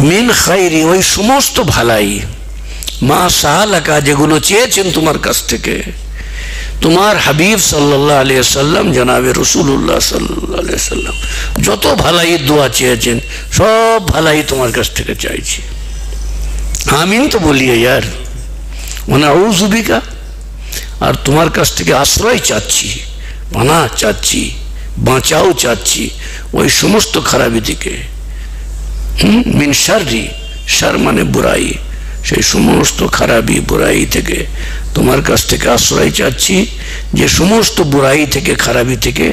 মিন খাইরি, ওই সমস্ত ভালাই, মা সাআলাকা, যেগুলো চেয়েছেন তোমার কাছ থেকে তোমার হাবিব সাল্লাল্লাহু আলাইহি ওয়াসাল্লাম, জনাবে রাসূলুল্লাহ সাল্লাল্লাহু আলাইহি ওয়াসাল্লাম যত ভালাইয়ের দোয়া চেয়েছেন সব ভালাই তোমার কাছ থেকে চাইছি। আমিন তো বলিয়ে ইয়ার, ওয়া নাউযু বিকা, আর তোমার কাছ থেকে আশ্রয় চাচ্ছি, পানাহ চাচ্ছি, বাঁচাও চাচ্ছি ওই সমস্ত খারাপি থেকে। মিন শাররি, শার মানে বুরাই, সেই সমস্ত খারাপি বুরাই থেকে তোমার কাছ থেকে আশ্রয় চাচ্ছি। যে সমস্ত বুরাই থেকে, খারাপি থেকে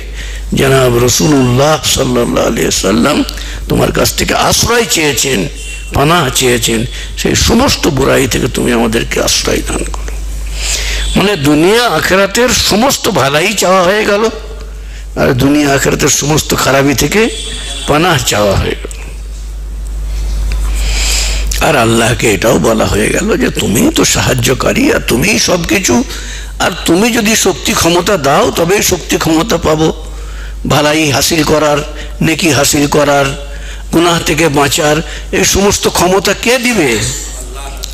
জনাব রাসূলুল্লাহ সাল্লাল্লাহু আলাইহি ওয়াসাল্লাম তোমার কাছ থেকে আশ্রয় চেয়েছেন, পানাহ চেয়েছেন, সেই সমস্ত বুরাই থেকে তুমি আমাদেরকে আশ্রয় দান করো। মানে দুনিয়া আখিরাতের সমস্ত ভালাই চাওয়া হয়ে গেল, আর দুনিয়া আখিরাতের সমস্ত খারাপি থেকে পানাহ চাওয়া হয়ে গেল। আর আল্লাহকে এটাও বলা হয়ে গেল যে তুমি তো সাহায্যকারী, আর তুমি সব কিছু, আর তুমি যদি শক্তি ক্ষমতা দাও তবেই শক্তি ক্ষমতা পাবো ভালাই হাসিল করার, নেকি হাসিল করার, গুনাহ থেকে বাঁচার। এই সমস্ত ক্ষমতা কে দিবে?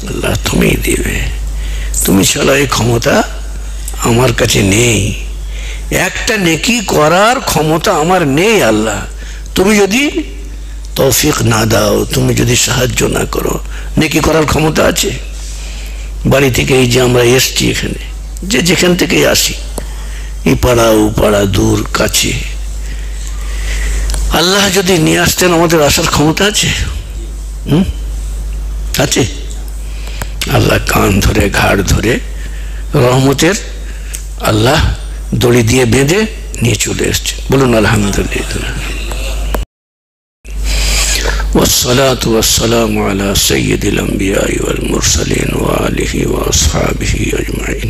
আল্লাহ তুমি দিবে। তুমি ছাড়া এই ক্ষমতা আমার কাছে নেই, একটা নেকি করার ক্ষমতা আমার নেই। আল্লাহ তুমি যদি তৌফিক না দাও, তুমি যদি সাহায্য না করো, নেকি করার ক্ষমতা আছে? বাড়ি থেকে এই যে আমরা এসছি এখানে, যে যেখান থেকে আসি, এই পাড়া ও পাড়া, দূর কাছে, আল্লাহ যদি নিয়ে আসতেন আমাদের আসার ক্ষমতা আছে? আছে? আল্লাহ কান ধরে, ঘাড় ধরে, রহমতের আল্লাহ দড়ি দিয়ে বেঁধে নিয়ে চলে এসছে। বলুন আলহামদুলিল্লাহ। والصلاة والسلام على سيد الأنبياء والمرسلين وآله وأصحابه أجمعين।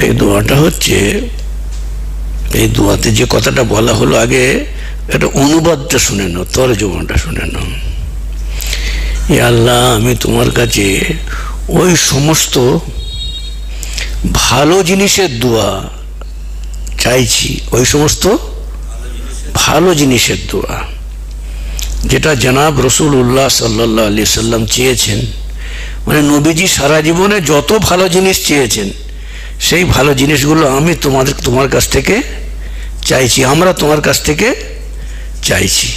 এই দোয়াটা হচ্ছে, এই দোয়াতে যে কথাটা বলা হলো আগে, এটা অনুবাদটা শুনে নাও, তরজমাটা শুনে নাও। এ আল্লাহ, আমি তোমার কাছে ওই সমস্ত ভালো জিনিসের দোয়া চাইছি, ওই সমস্ত ভালো জিনিসের দোয়া যেটা জনাব রাসূলুল্লাহ সাল্লাল্লাহু আলাইহি সাল্লাম চেয়েছেন। মানে নবীজি সারা জীবনে যত ভালো জিনিস চেয়েছেন সেই ভালো জিনিসগুলো আমি তোমার কাছ থেকে চাইছি, আমরা তোমার কাছ থেকে চাইছি।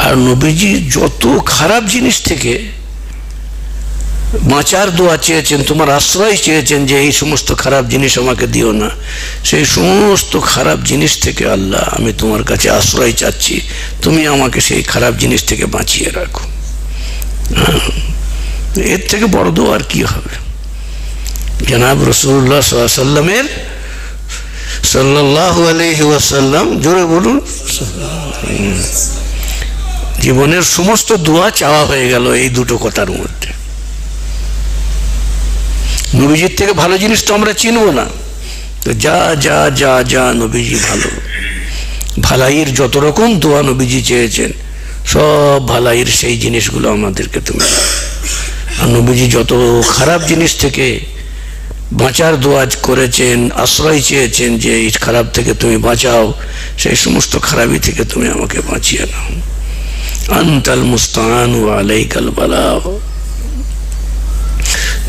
আর নবীজি যত খারাপ জিনিস থেকে বাঁচার দোয়া চেয়েছেন, তোমার আশ্রয় চেয়েছেন যে এই সমস্ত খারাপ জিনিস আমাকে দিও না, সেই সমস্ত খারাপ জিনিস থেকে আল্লাহ আমি তোমার কাছে আশ্রয় চাচ্ছি, তুমি আমাকে সেই খারাপ জিনিস থেকে বাঁচিয়ে রাখো। এর থেকে বড় দোয়া আর কি হবে? জনাব রাসূলুল্লাহ সাল্লাল্লাহু আলাইহি ওয়াসাল্লাম, জোরে বলুন, জীবনের সমস্ত দোয়া চাওয়া হয়ে গেল এই দুটো কথার মধ্যে। নবীজির থেকে ভালো জিনিস তো আমরা চিনবো না, তো যা যা যা যা নবীজি ভালো, ভালাইয়ের যত রকম দোয়া নবীজি চেয়েছেন সব ভালাইয়ের সেই জিনিসগুলো আমাদেরকে তুমি। আর নবীজি যত খারাপ জিনিস থেকে বাঁচার দোয়া করেছেন, আশ্রয় চেয়েছেন যে এই খারাপ থেকে তুমি বাঁচাও, সেই সমস্ত খারাপি থেকে তুমি আমাকে বাঁচিয়ে নাও। আনতাল মুস্তাআন ওয়া আলাইকাল বালাগ,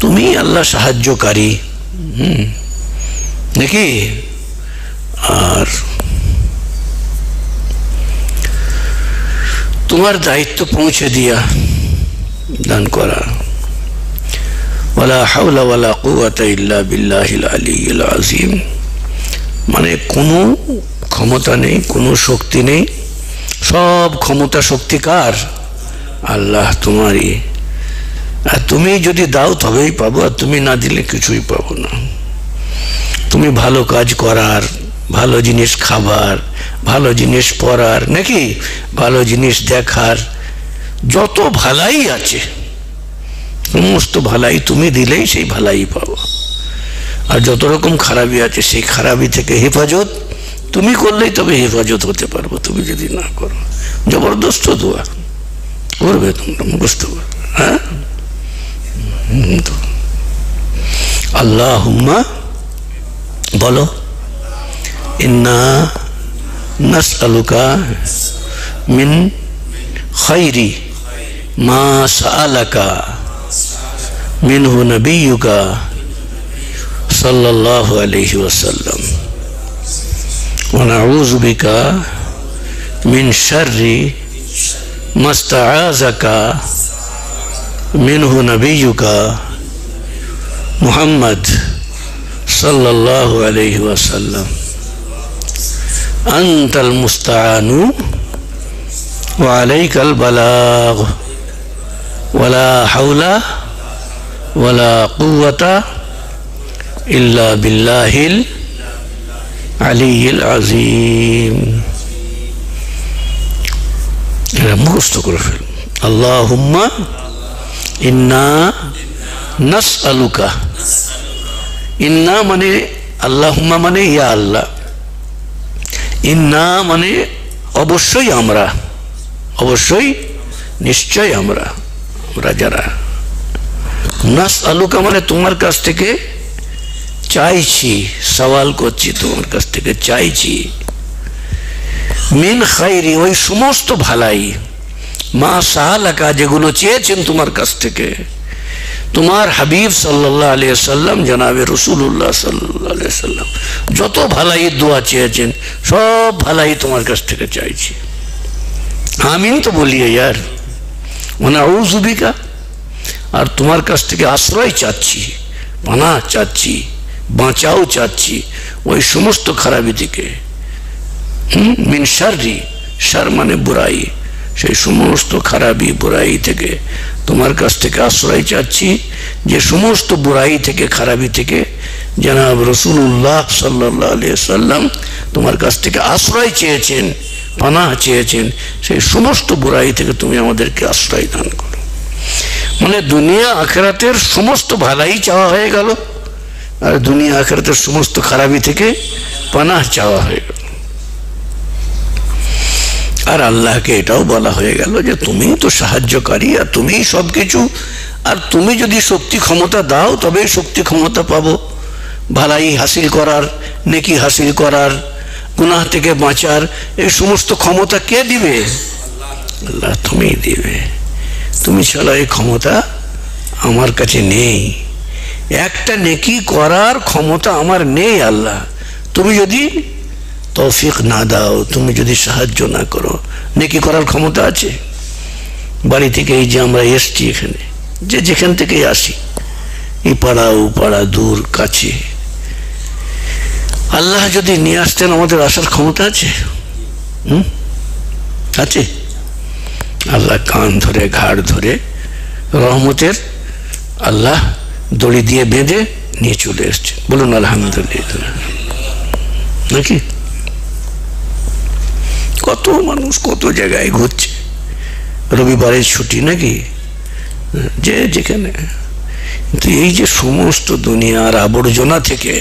তুমি আল্লাহ সাহায্যকারী, নাকি? আর তোমার দায়িত্ব পৌঁছে দিয়া দান করা। ওয়ালা হাওলা ওয়ালা কুওয়াতা ইল্লা বিল্লাহিল আলিয়্যিল আযীম, মানে কোনো ক্ষমতা নেই, কোনো শক্তি নেই, সব ক্ষমতা শক্তি কার? আল্লাহ তোমারই। আর তুমি যদি দাও তবেই পাবো, আর তুমি না দিলে কিছুই পাবো না। তুমি ভালো কাজ করার, ভালো জিনিস খাবার, ভালো জিনিস পড়ার, নাকি ভালো জিনিস দেখার, যত ভালাই আছে সমস্ত ভালাই তুমি দিলেই সেই ভালাই পাবো। আর যত রকম খারাপি আছে সেই খারাপি থেকে হেফাজত তুমি করলেই তবে হেফাজত হতে পারবো, তুমি যদি না করো। জবরদস্ত দোয়া করবে তোমরা, মুখস্থ করবে। হ্যাঁ, আল্লাহুম্মা বলো, ইন্না নাসআলুকা मिन खैरी मा सअलका मिन्हु नबियुका सल्लल्लाहु अलैहि वसल्लम व नऊज़ु बिका मिन शर्रि मस्तआज़का मिन्हु नबियुका मुहम्मद सल्लल्लाहु अलैहि वसल्लम अंतल मुस्तआनु व अलैकल बलाग वला हौला वला कुव्वता इल्ला बिल्लाहिल अलिय्यिल अज़ीम। मुखस्त करे फेल। अल्लाहुम्मा इन्ना नसअलुका। इन्ना माने अल्लाहुम्मा माने या अल्लाह, इन्ना माने अवश्यई आमरा, अवश्यई निश्चय आमरा, आमरा जारा। नसअलुका माने तुम्हार काछ थेके चाইছি, सवाल করছি তোমার কাছ থেকে চাইছি। মিন খাইরি ওই সমস্ত ভালাই, মা সাহালাকা যেগুলো চেয়েছেন তোমার কাছ থেকে তোমার হাবিব সাল্লাল্লাহু আলাইহি ওয়াসাল্লাম জনাবে রাসূলুল্লাহ সাল্লাল্লাহু আলাইহি ওয়াসাল্লাম যত ভালাই দোয়া চেয়েছেন সব ভালাই তোমার কাছ থেকে চাইছি। আমিন তো বলিয়ে यार। ওয়া নাউযু বিকা, আর তোমার কাছ থেকে আশ্রয় চাচ্ছি, পানাহ চাচ্ছি, বাঁচাও চাচ্ছি ওই সমস্ত খারাপি থেকে। মিন শাররি, শার মানে বুরাই, সেই সমস্ত খারাপি বুরাই থেকে তোমার কাছ থেকে আশ্রয় চাচ্ছি। যে সমস্ত বুরাই থেকে খারাপি থেকে জনাব রাসূলুল্লাহ সাল্লাল্লাহু আলাইহি ওয়াসাল্লাম তোমার কাছ থেকে আশ্রয় চেয়েছেন, পানাহ চেয়েছেন, সেই সমস্ত বুরাই থেকে তুমি আমাদেরকে আশ্রয় দান করো। মানে দুনিয়া আখিরাতের সমস্ত ভালাই চাওয়া হয়ে গেল, আর দুনিয়া আখিরাতের সমস্ত খারাপি থেকে পানাহ চাওয়া হয়ে গেল। আর আল্লাহকে এটাও বলা হয়ে গেল যে তুমি তো সাহায্যকারী, আর তুমি সবকিছু, আর তুমি যদি শক্তি ক্ষমতা দাও তবে শক্তি ক্ষমতা পাবো ভালাই হাসিল করার, নেকি হাসিল করার, গুনাহ থেকে বাঁচার। এই সমস্ত ক্ষমতা কে দিবে? আল্লাহ তুমি দিবে। তুমি ছাড়া এই ক্ষমতা আমার কাছে নেই, একটা নেকি করার ক্ষমতা আমার নেই। আল্লাহ তুমি যদি তৌফিক না দাও, তুমি যদি সাহায্য না করো, নেকি করার ক্ষমতা আছে? বাড়ি থেকে এই যে আমরা এসছি এখানে, যে যেখান থেকে আসি, এই পাড়া ও পাড়া, দূর কাছে, আল্লাহ যদি নিয়ে আসতেন আমাদের আসার ক্ষমতা আছে? আছে? আল্লাহ কান ধরে ঘাড় ধরে রহমতের আল্লাহ দড়ি দিয়ে বেঁধে নিয়ে চলে এসছে। বলুন আলহামদুলিল্লাহ। নাকি কত মানুষ কত জায়গায় ঘুরছে, রবিবারের ছুটি নাকি, যে যেখানে। কিন্তু এই যে সমস্ত দুনিয়ার আবর্জনা থেকে,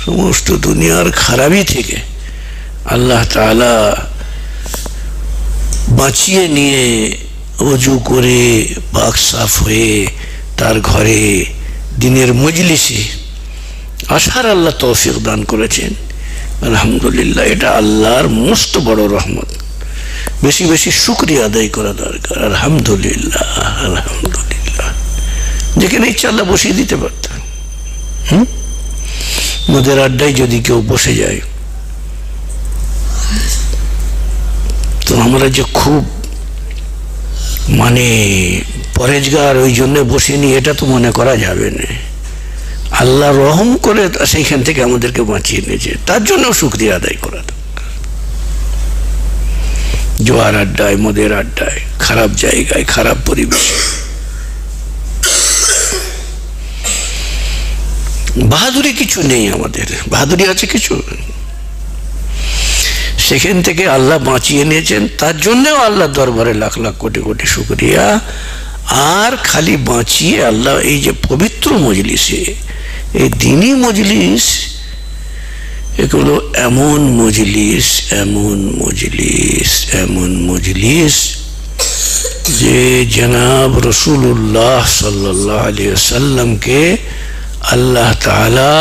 সমস্ত দুনিয়ার খারাপি থেকে আল্লাহ তাআলা বাঁচিয়ে নিয়ে ওযু করে পাক সাফ হয়ে তার ঘরে দিনের মজলিসে আসার আল্লাহ তৌফিক দান করেছেন। আলহামদুলিল্লাহ, এটা আল্লাহর মস্ত বড় রহমত। বেশি বেশি শুকরিয়া আদায় করা দরকার। আলহামদুলিল্লাহ, আলহামদুলিল্লাহ। যেখানে ইচ্ছা আল্লাহ বসিয়ে দিতে পারতেন। মদের আড্ডায় যদি কেউ বসে যায় তো আমরা যে খুব মানে পরেজগার ওই জন্য বসিনি এটা তো মনে করা যাবে না। আল্লাহ রহম করে সেইখান থেকে আমাদেরকে বাঁচিয়ে নিয়েছে, তার জন্য শুকরিয়া আদায় করা দরকার। জোয়ার আড্ডায়, মদের আড্ডায়, খারাপ জায়গায়, খারাপ পরিবেশে বাহাদুরি কিছু নেই আমাদের। বাহাদুরি আছে কিছু? সেখান থেকে আল্লাহ বাঁচিয়ে নিয়েছেন, তার জন্যও আল্লাহ দরবারে লাখ লাখ কোটি কোটি শুকরিয়া। আর খালি বাঁচিয়ে আল্লাহ এই যে পবিত্র মজলিসে, এই দ্বীনি মজলিস, এগুলো এমন মজলিস, এমন মজলিস, এমন মজলিস যে জনাব রাসূলুল্লাহ সাল্লাল্লাহু আলাইহি ওয়াসাল্লামকে আল্লাহ তাআলা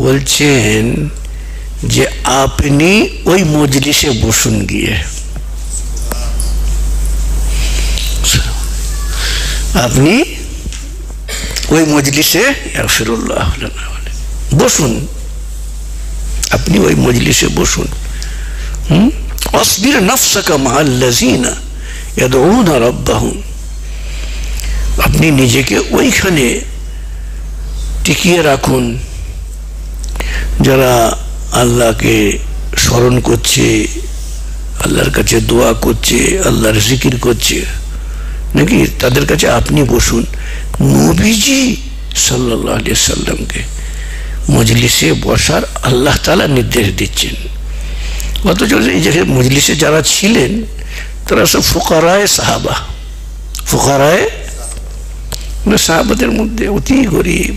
বলছেন যে আপনি ওই মজলিসে বসুন গিয়ে। আপনি ওই মজলিসে ইয়াগফিরুল্লাহ লানা বসুন, আপনি ওই মজলিসে বসুন। আসবির নাফসাকা মাআল্লাযিনা ইয়াদউনা রাব্বাহুম, আপনি নিজেকে ওইখানে টিকিয়ে রাখুন যারা আল্লাহকে স্মরণ করছে, আল্লাহর কাছে দোয়া করছে, আল্লাহর জিকির করছে, নাকি তাদের কাছে আপনি বসুন। নবীজি সাল্লাল্লাহু আলাইহি সাল্লামকে মজলিসে বসার আল্লাহ তাআলা নির্দেশ দিচ্ছেন, অথচ এই যে মজলিসে যারা ছিলেন তারা সব ফুকারায়ে সাহাবা, ফুকারায়ে সাহাবাদের মধ্যে অতি গরিব,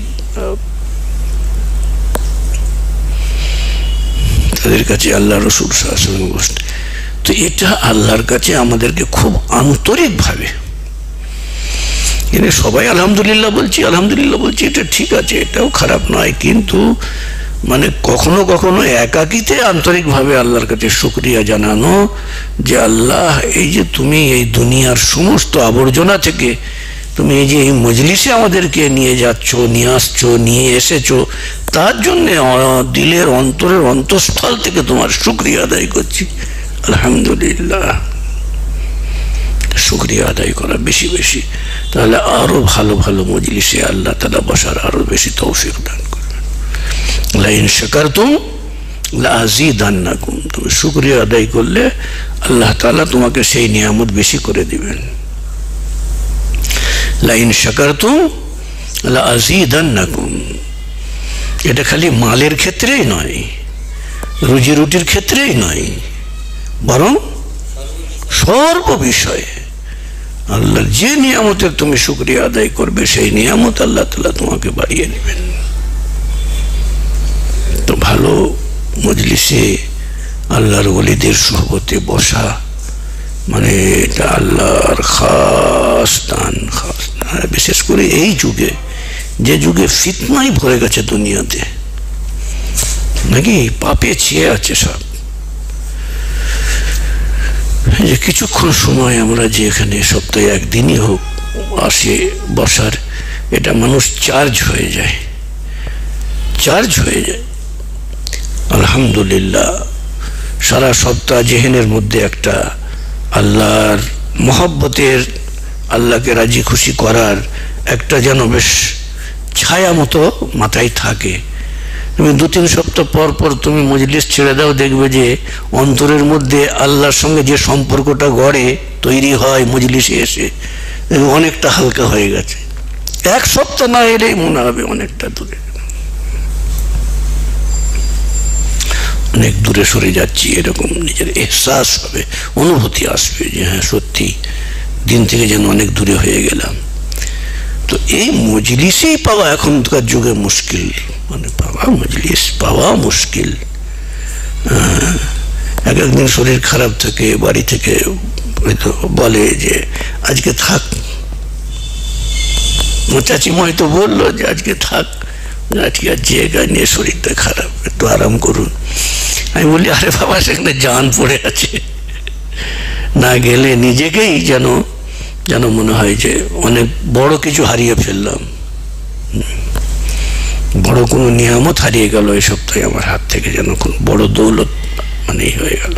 তাদের কাছে আল্লাহ রাসূল সাল্লাল্লাহু আলাইহি ওয়াসাল্লাম বসতেন। তো এটা আল্লাহর কাছে আমাদেরকে খুব আন্তরিকভাবে, সবাই আলহামদুলিল্লাহ বলছি, আলহামদুলিল্লাহ বলছি, এটা ঠিক আছে, এটাও খারাপ নয়, কিন্তু মানে কখনো কখনো একাকিতে আন্তরিকভাবে আল্লাহর কাছে শুকরিয়া জানানো যে আল্লাহ, এই যে তুমি এই দুনিয়ার সমস্ত আবর্জনা থেকে তুমি এই যে এই মজলিসে আমাদেরকে নিয়ে যাচ্ছ, নিয়ে আসছো, নিয়ে এসেছো, তার জন্য দিলের অন্তরের অন্তঃস্থল থেকে তোমার শুকরিয়া আদায় করছি, আলহামদুলিল্লাহ। শুকরিয়া আদায় করা বেশি বেশি, তাহলে আরো ভালো ভালো মজলিসে আল্লাহ তাআলা বসার আরো বেশি তৌফিক দান করবেন। লাইন শাকারতুম লাযিদান্নাকুম, তুমি শুকরিয়া আদায় করলে আল্লাহ তাআলা তোমাকে সেই নিয়ামত বেশি করে দিবেন। লাইন শাকারতুম লাযিদান্নাকুম, এটা খালি মালের ক্ষেত্রেই নয়, রুজি রুটির ক্ষেত্রেই নয়, বরং সর্ব বিষয়ে আল্লাহর যে নিয়ামতের তুমি শুকরিয়া আদায় করবে সেই নিয়ামত আল্লাহ তাআলা তোমাকে বাড়িয়ে নেবেন। তো ভালো মজলিসে আল্লাহর ওলিদের সুহবতে বসা মানে এটা আল্লাহর খাস দান, খাস দান। বিশেষ করে এই যুগে, যে যুগে ফিতনাই ভরে গেছে দুনিয়াতে, নাকি পাপে ছেয়ে আছে সব, যে কিছুক্ষণ সময় আমরা যে এখানে সপ্তাহে একদিনই হোক আসে বসার, এটা মানুষ চার্জ হয়ে যায়, চার্জ হয়ে যায়। আলহামদুলিল্লাহ, সারা সপ্তাহ জেহেনের মধ্যে একটা আল্লাহর মহব্বতের, আল্লাহকে রাজি খুশি করার একটা যেন বেশ ছায়া মতো মাথায় থাকে। তুমি 2-3 সপ্তাহ পর পর তুমি মজলিস ছেড়ে দাও, দেখবে যে অন্তরের মধ্যে আল্লাহর সঙ্গে যে সম্পর্কটা গড়ে তৈরি হয় মজলিসে এসে, অনেকটা হালকা হয়ে গেছে। 1 সপ্তাহ না এলেই মনে হবে অনেকটা দূরে, অনেক দূরে সরে যাচ্ছি, এরকম নিজের এহসাস হবে, অনুভূতি আসবে যে হ্যাঁ সত্যি দিন থেকে যেন অনেক দূরে হয়ে গেলাম। তো এই মজলিসেই পাওয়া এখনকার যুগে মুশকিল, মানে পাওয়া মজলিস পাওয়া মুশকিল। একদিন শরীর খারাপ থাকে, বাড়ি থেকে হয়তো বলে যে আজকে থাক, চাচিমা হয়তো বললো যে আজকে থাক, আজকে আর জায়গা নিয়ে শরীরটা খারাপ, একটু আরাম করুন। আমি বলি আরে বাবা, সেখানে জান পড়ে আছে, না গেলে নিজেকেই যেন যেন মনে হয় যে অনেক বড় কিছু হারিয়ে ফেললাম, বড় কোনো নিয়ামত হারিয়ে গেল এই সপ্তাহে আমার হাত থেকে, যেন কোন বড় দৌলত মানে হয়ে গেল।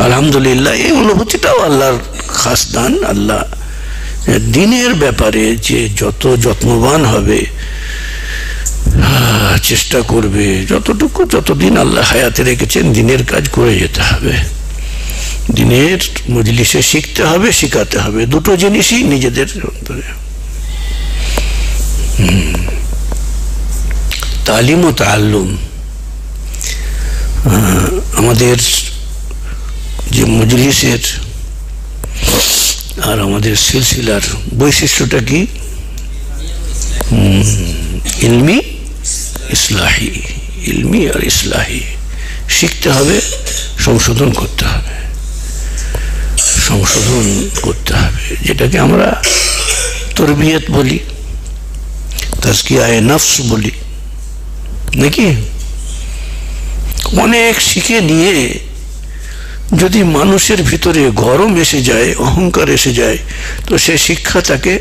আলহামদুলিল্লাহ, এই অনুভূতিটাও আল্লাহর খাস দান। আল্লাহ দিনের ব্যাপারে যে যত যত্নবান হবে, চেষ্টা করবে যতটুকু, যতদিন আল্লাহ হায়াতে রেখেছেন দিনের কাজ করে যেতে হবে, দিনের মজলিসে শিখতে হবে, শিখাতে হবে, দুটো জিনিসই নিজেদের অন্তরে। তালিম ও তাআল্লুম, আমাদের যে মজলিসের আর আমাদের সিলসিলার বৈশিষ্ট্যটা কি? ইলমি ইসলাহি, ইলমি আর ইসলাহি, শিখতে হবে, সংশোধন করতে হবে, সংশোধন করতে হবে, যেটাকে আমরা তরবিয়ত বলি, তাজকিয়ায়ে নফস বলি, নাকি? অনেক শিখে নিয়ে যদি মানুষের ভিতরে গরম এসে যায়, অহংকার এসে যায়, তো সে শিক্ষা তাকে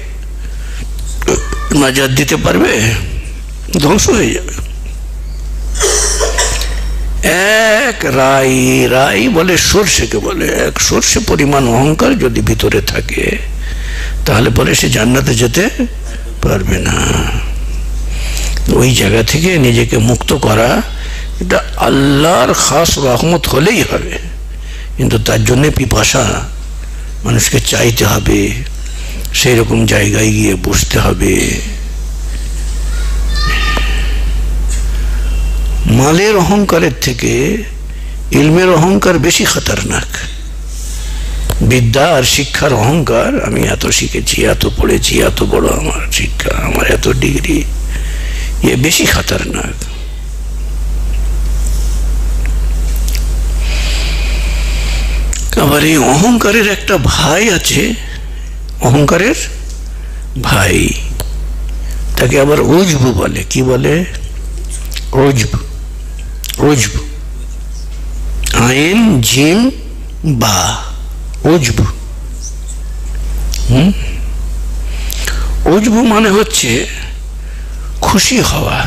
নাজাত দিতে পারবে? ধ্বংস হয়ে যাবে। এক রাই বলে সর্ষেকে বলে, এক সর্ষে পরিমাণ অহংকার যদি ভিতরে থাকে তাহলে পরে সে জান্নাতে যেতে পারবে না। ওই জায়গা থেকে নিজেকে মুক্ত করা এটা আল্লাহর খাস রহমত হলেই হবে, কিন্তু তার জন্য পিপাসা, মানুষকে চাইতে হবে, সেই রকম জায়গায় গিয়ে বসতে হবে। মালের অহংকারের থেকে ইলমের অহংকার বেশি খতরনাক। বিদ্যা আর শিক্ষার অহংকার, আমি এত শিখেছি, এত পড়েছি, এত বড় আমার শিক্ষা, আমার এত ডিগ্রি, এ বেশি খতরনাক। আবার এই অহংকারের একটা ভাই আছে, অহংকারের ভাই, তাকে আবার উজবু বলে। কি বলে? উজবু। উজবু, আইন জিম বা, উজবু। উজবু মানে হচ্ছে খুশি হওয়া।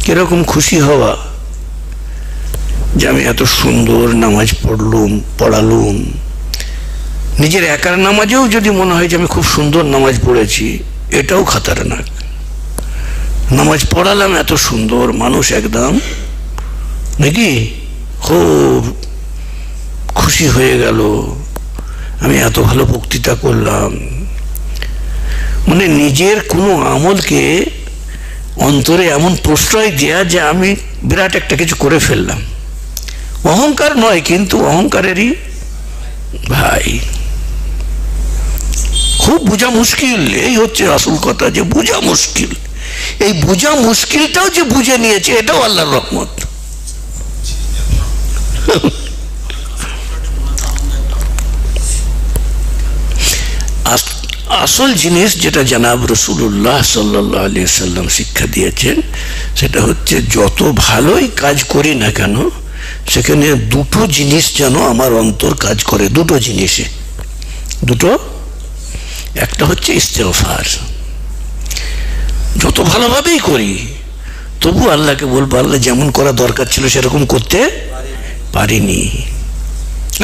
কিরকম খুশি হওয়া? যে আমি এত সুন্দর নামাজ পড়ালুম, নিজের একার নামাজেও যদি মনে হয় যে আমি খুব সুন্দর নামাজ পড়েছি, এটাও খতরনাক। নামাজ পড়ালাম এত সুন্দর, মানুষ একদম নাকি খুব খুশি হয়ে গেল, আমি এত ভালো বক্তৃতা করলাম। মানে নিজের কোনো আমলকে অন্তরে এমন প্রশ্রয় দেয়া যে আমি বিরাট একটা কিছু করে ফেললাম। অহংকার নয়, কিন্তু অহংকারেরই ভাই। খুব বোঝা মুশকিল, এই হচ্ছে আসল কথা, যে বোঝা মুশকিল। এই বোঝা মুশকিলটাও যে বুঝে নিয়েছে, এটাও আল্লাহর রহমত। আসল জিনিস যেটা জনাব রাসূলুল্লাহ সাল্লাল্লাহু আলাইহি ওয়াসাল্লাম শিক্ষা দিয়েছেন, সেটা হচ্ছে যত ভালোই কাজ করি না কেন, সেখানে দুটো জিনিস যেন আমার অন্তর কাজ করে। দুটো জিনিসে, দুটো। একটা হচ্ছে ইস্তেগফার। যত ভালোভাবেই করি তবু আল্লাহকে বলবো, আল্লাহ যেমন করা দরকার ছিল সেরকম করতে পারিনি,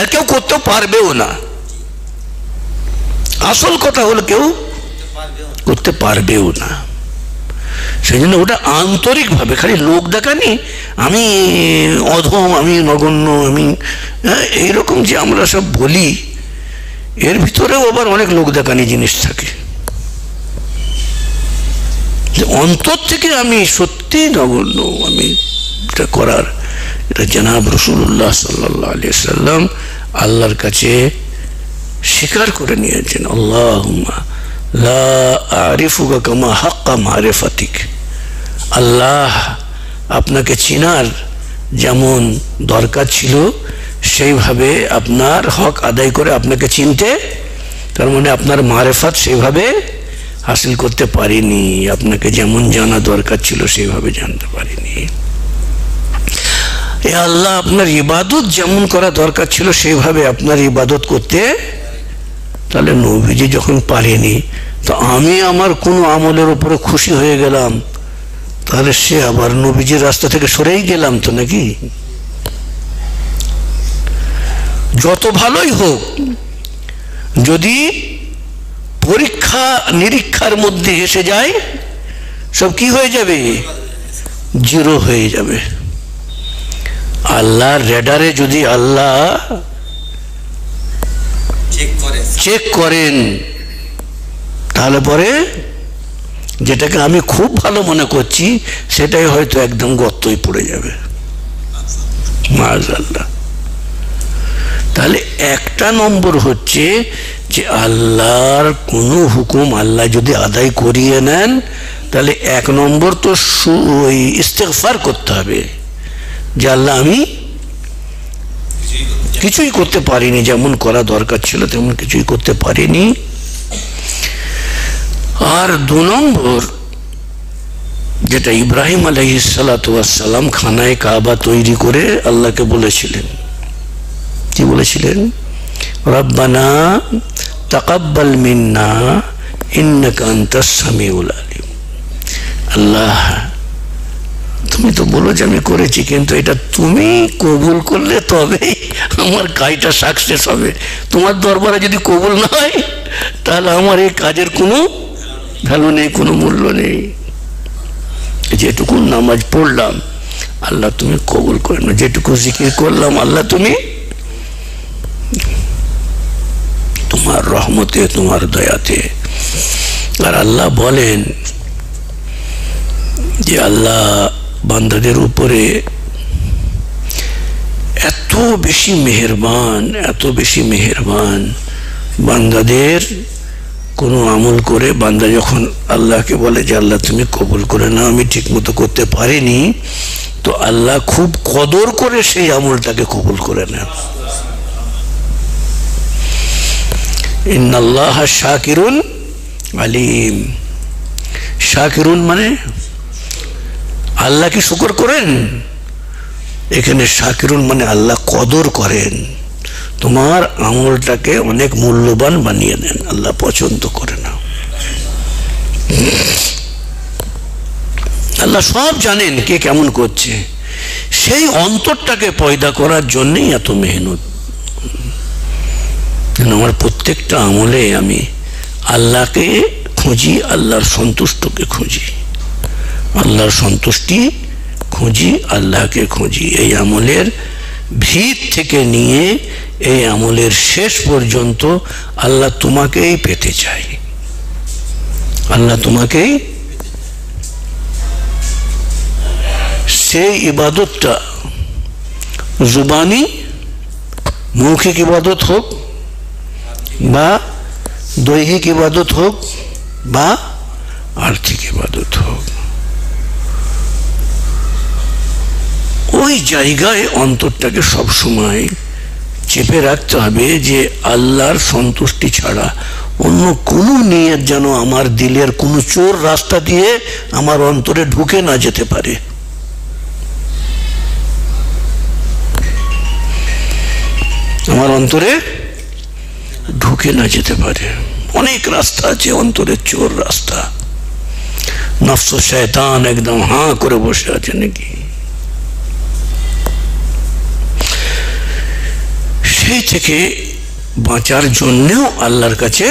আর কেউ করতে পারবেও না। আসল কথা হলো কেউ করতে পারবেও না। সেই জন্য ওটা আন্তরিক ভাবে, খালি লোক দেখানি, আমি অধম, আমি নগণ্য, আমি এইরকম যে আমরা সব বলি, এর ভিতরেও আবার অনেক লোক দেখানি জিনিস থাকে। অন্তর থেকে আমি সত্যি নগণ্য, আমি এটা করার, এটা জনাব রাসূলুল্লাহ সাল্লাল্লাহু আলাইহি ওয়াসাল্লাম আল্লাহর কাছে স্বীকার করে নিয়েছেন। আল্লাহুম্মা লা আরিফুকা কামা হাক্কা মারিফাতিক। আল্লাহ, আপনাকে চিনার যেমন দরকার ছিল সেইভাবে আপনার হক আদায় করে আপনাকে চিনতে, তার মানে আপনার মারিফাত সেইভাবে হাসিল করতে পারিনি, আপনাকে যেমন জানা দরকার ছিল সেইভাবে জানতে পারিনি। এ আল্লাহ, আপনার ইবাদত যেমন করা দরকার ছিল সেইভাবে আপনার ইবাদত করতে, তাহলে নবীজি যখন পারেনি, তো আমি আমার কোনো আমলের উপরে খুশি হয়ে গেলাম, তাহলে সে আবার নবীজির রাস্তা থেকে সরেই গেলাম তো নাকি? যত ভালোই হোক, যদি পরীক্ষা নিরীক্ষার মধ্যে এসে যায়, সব কি হয়ে যাবে? জিরো হয়ে যাবে। আল্লাহর রেডারে যদি আল্লাহ চেক করেন, তাহলে পরে যেটাকে আমি খুব ভালো মনে করছি সেটাই হয়তো একদম গর্তই পড়ে যাবে, মাআযাল্লাহ। তাহলে একটা নম্বর হচ্ছে যে আল্লাহর কোনো হুকুম আল্লাহ যদি আদায় করিয়ে নেন, তাহলে এক নম্বর তো ইস্তেগফার করতে হবে যে আল্লাহ, আমি কিছুই করতে পারিনি, যেমন করা দরকার ছিল তেমন কিছুই করতে পারিনি। আর দু নম্বর, যেটা ইব্রাহিম আলাইহিস সালাতু ওয়াস সালাম খানায়ে কাবা তৈরি করে আল্লাহকে বলেছিলেন, কি বলেছিলেন? রব্বানা তাকাব্বাল মিন্না ইন্নাকা আনতাস সামিউল আলিম। আল্লাহ তুমি তো বলো যে আমি করেছি, কিন্তু এটা তুমি কবুল করলে তবেই আমার কাজটা সাকসেস হবে। তোমার দরবারে যদি কবুল না হয় তাহলে আমার এই কাজের কোনো ভ্যালু নেই, কোনো মূল্য নেই। যেটুকু নামাজ পড়লাম আল্লাহ তুমি কবুল করে না, যেটুকু জিকির করলাম আল্লাহ তুমি তোমার রহমতে, তোমার দয়াতে। আর আল্লাহ বলেন যে আল্লাহ বান্দাদের উপরে এত বেশি মেহেরবান, এত বেশি মেহেরবান। বান্দাদের কোনো আমল করে বান্দা যখন আল্লাহকে বলে যে আল্লাহ তুমি কবুল করে না, আমি ঠিক মতো করতে পারিনি, তো আল্লাহ খুব কদর করে সেই আমলটাকে কবুল করে নেন। ইন্নাল্লাহা শাকিরুন আলিম। শাকিরুন মানে আল্লাহ কি শুকর করেন, এখানে শাকিরুন মানে আল্লাহ কদর করেন, তোমার আমলটাকে অনেক মূল্যবান বানিয়ে নেন, আল্লাহ পছন্দ করে না। আল্লাহ সব জানেন কে কেমন করছে, সেই অন্তরটাকে পয়দা করার জন্যই এত মেহনত। আমার প্রত্যেকটা আমলে আমি আল্লাহকে খুঁজি, আল্লাহর সন্তুষ্টকে খুঁজি, আল্লাহর সন্তুষ্টি খুঁজি, আল্লাহকে খুঁজি। এই আমলের ভিত থেকে নিয়ে এই আমলের শেষ পর্যন্ত আল্লাহ তোমাকেই পেতে চাই, আল্লাহ তোমাকেই। সেই ইবাদতটা জুবানি মৌখিক ইবাদত হোক বা দৈহিক ইবাদত হোক বা আর্থিক ইবাদত হোক, ওই জায়গায় অন্তরটাকে সবসময় চেপে রাখতে হবে যে আল্লাহর সন্তুষ্টি ছাড়া অন্য কোনো নিয়ত যেন আমার দিলের কোনো চোর রাস্তা দিয়ে আমার অন্তরে ঢুকে না যেতে পারে। আমার অন্তরে ঢুকে না যেতে পারে। অনেক রাস্তা আছে অন্তরের চোর রাস্তা, নফস শয়তান একদম হাঁ করে বসে আছে নাকি। সেই থেকে বাঁচার জন্যেও আল্লাহর কাছে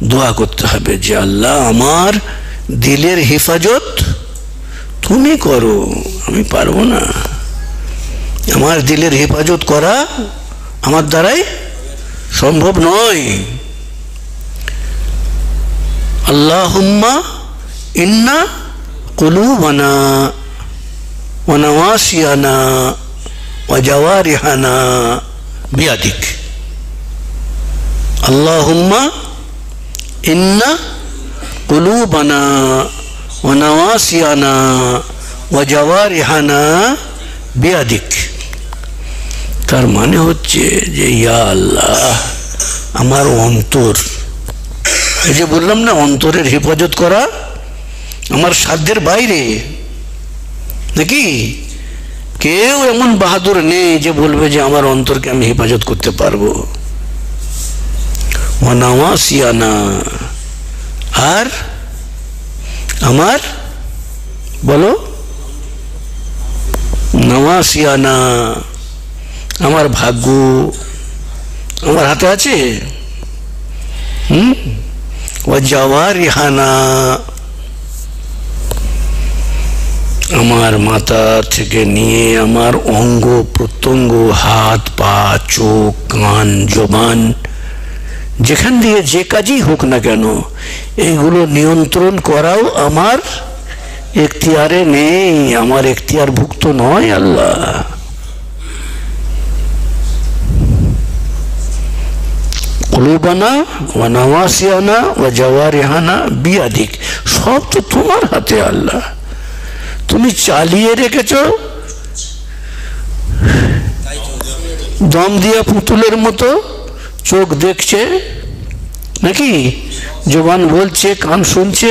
দোয়া করতে হবে যে আল্লাহ আমার দিলের হেফাজত তুমি করো, আমি পারবো না, আমার দিলের হেফাজত করা আমার দ্বারাই সম্ভব নয়। আল্লাহুম্মা ইন্না কুলুবানা ওয়া নাওয়াসিয়ানা ওয়া জাওয়ারিহানা বিয়াদিক। আল্লাহুম্মা ইন্না কুলুবানা ওয়া নাওয়াসিয়ানা ওয়া জাওয়ারিহানা বিয়াদিক। তার মানে হচ্ছে যে ইয়া আল্লাহ আমার অন্তর, এই যে বললাম না অন্তরের হেফাজত করা আমার সাধ্যের বাইরে নাকি। কেউ এমন বাহাদুর নেই যে বলবে যে আমার অন্তরকে আমি হেফাজত করতে পারবো। ওয়ানাওয়াসিয়ানা, আর আমার বলো নওয়াসিয়ানা, আমার ভাগ্য আমার হাতে আছে। ওয়া জাওয়ারিহানা, আমার মাথা থেকে নিয়ে আমার অঙ্গ প্রত্যঙ্গ, হাত পা চোখ কান জবান, যেখান দিয়ে যে কাজই হোক না কেন এইগুলো নিয়ন্ত্রণ করাও আমার এখতিয়ারে নেই, আমার এখতিয়ারভুক্ত নয় আল্লাহ। কুলুবানা ওয়া নাওয়াসিয়ানা ওয়া জাওয়ারিহানা বিয়াদিক, সব তো তোমার হাতে আল্লাহ। তুমি চালিয়ে রেখেছ, দম দিয়া পুতুলের মতো, চোখ দেখছে নাকি, জবান বলছে, কান শুনছে,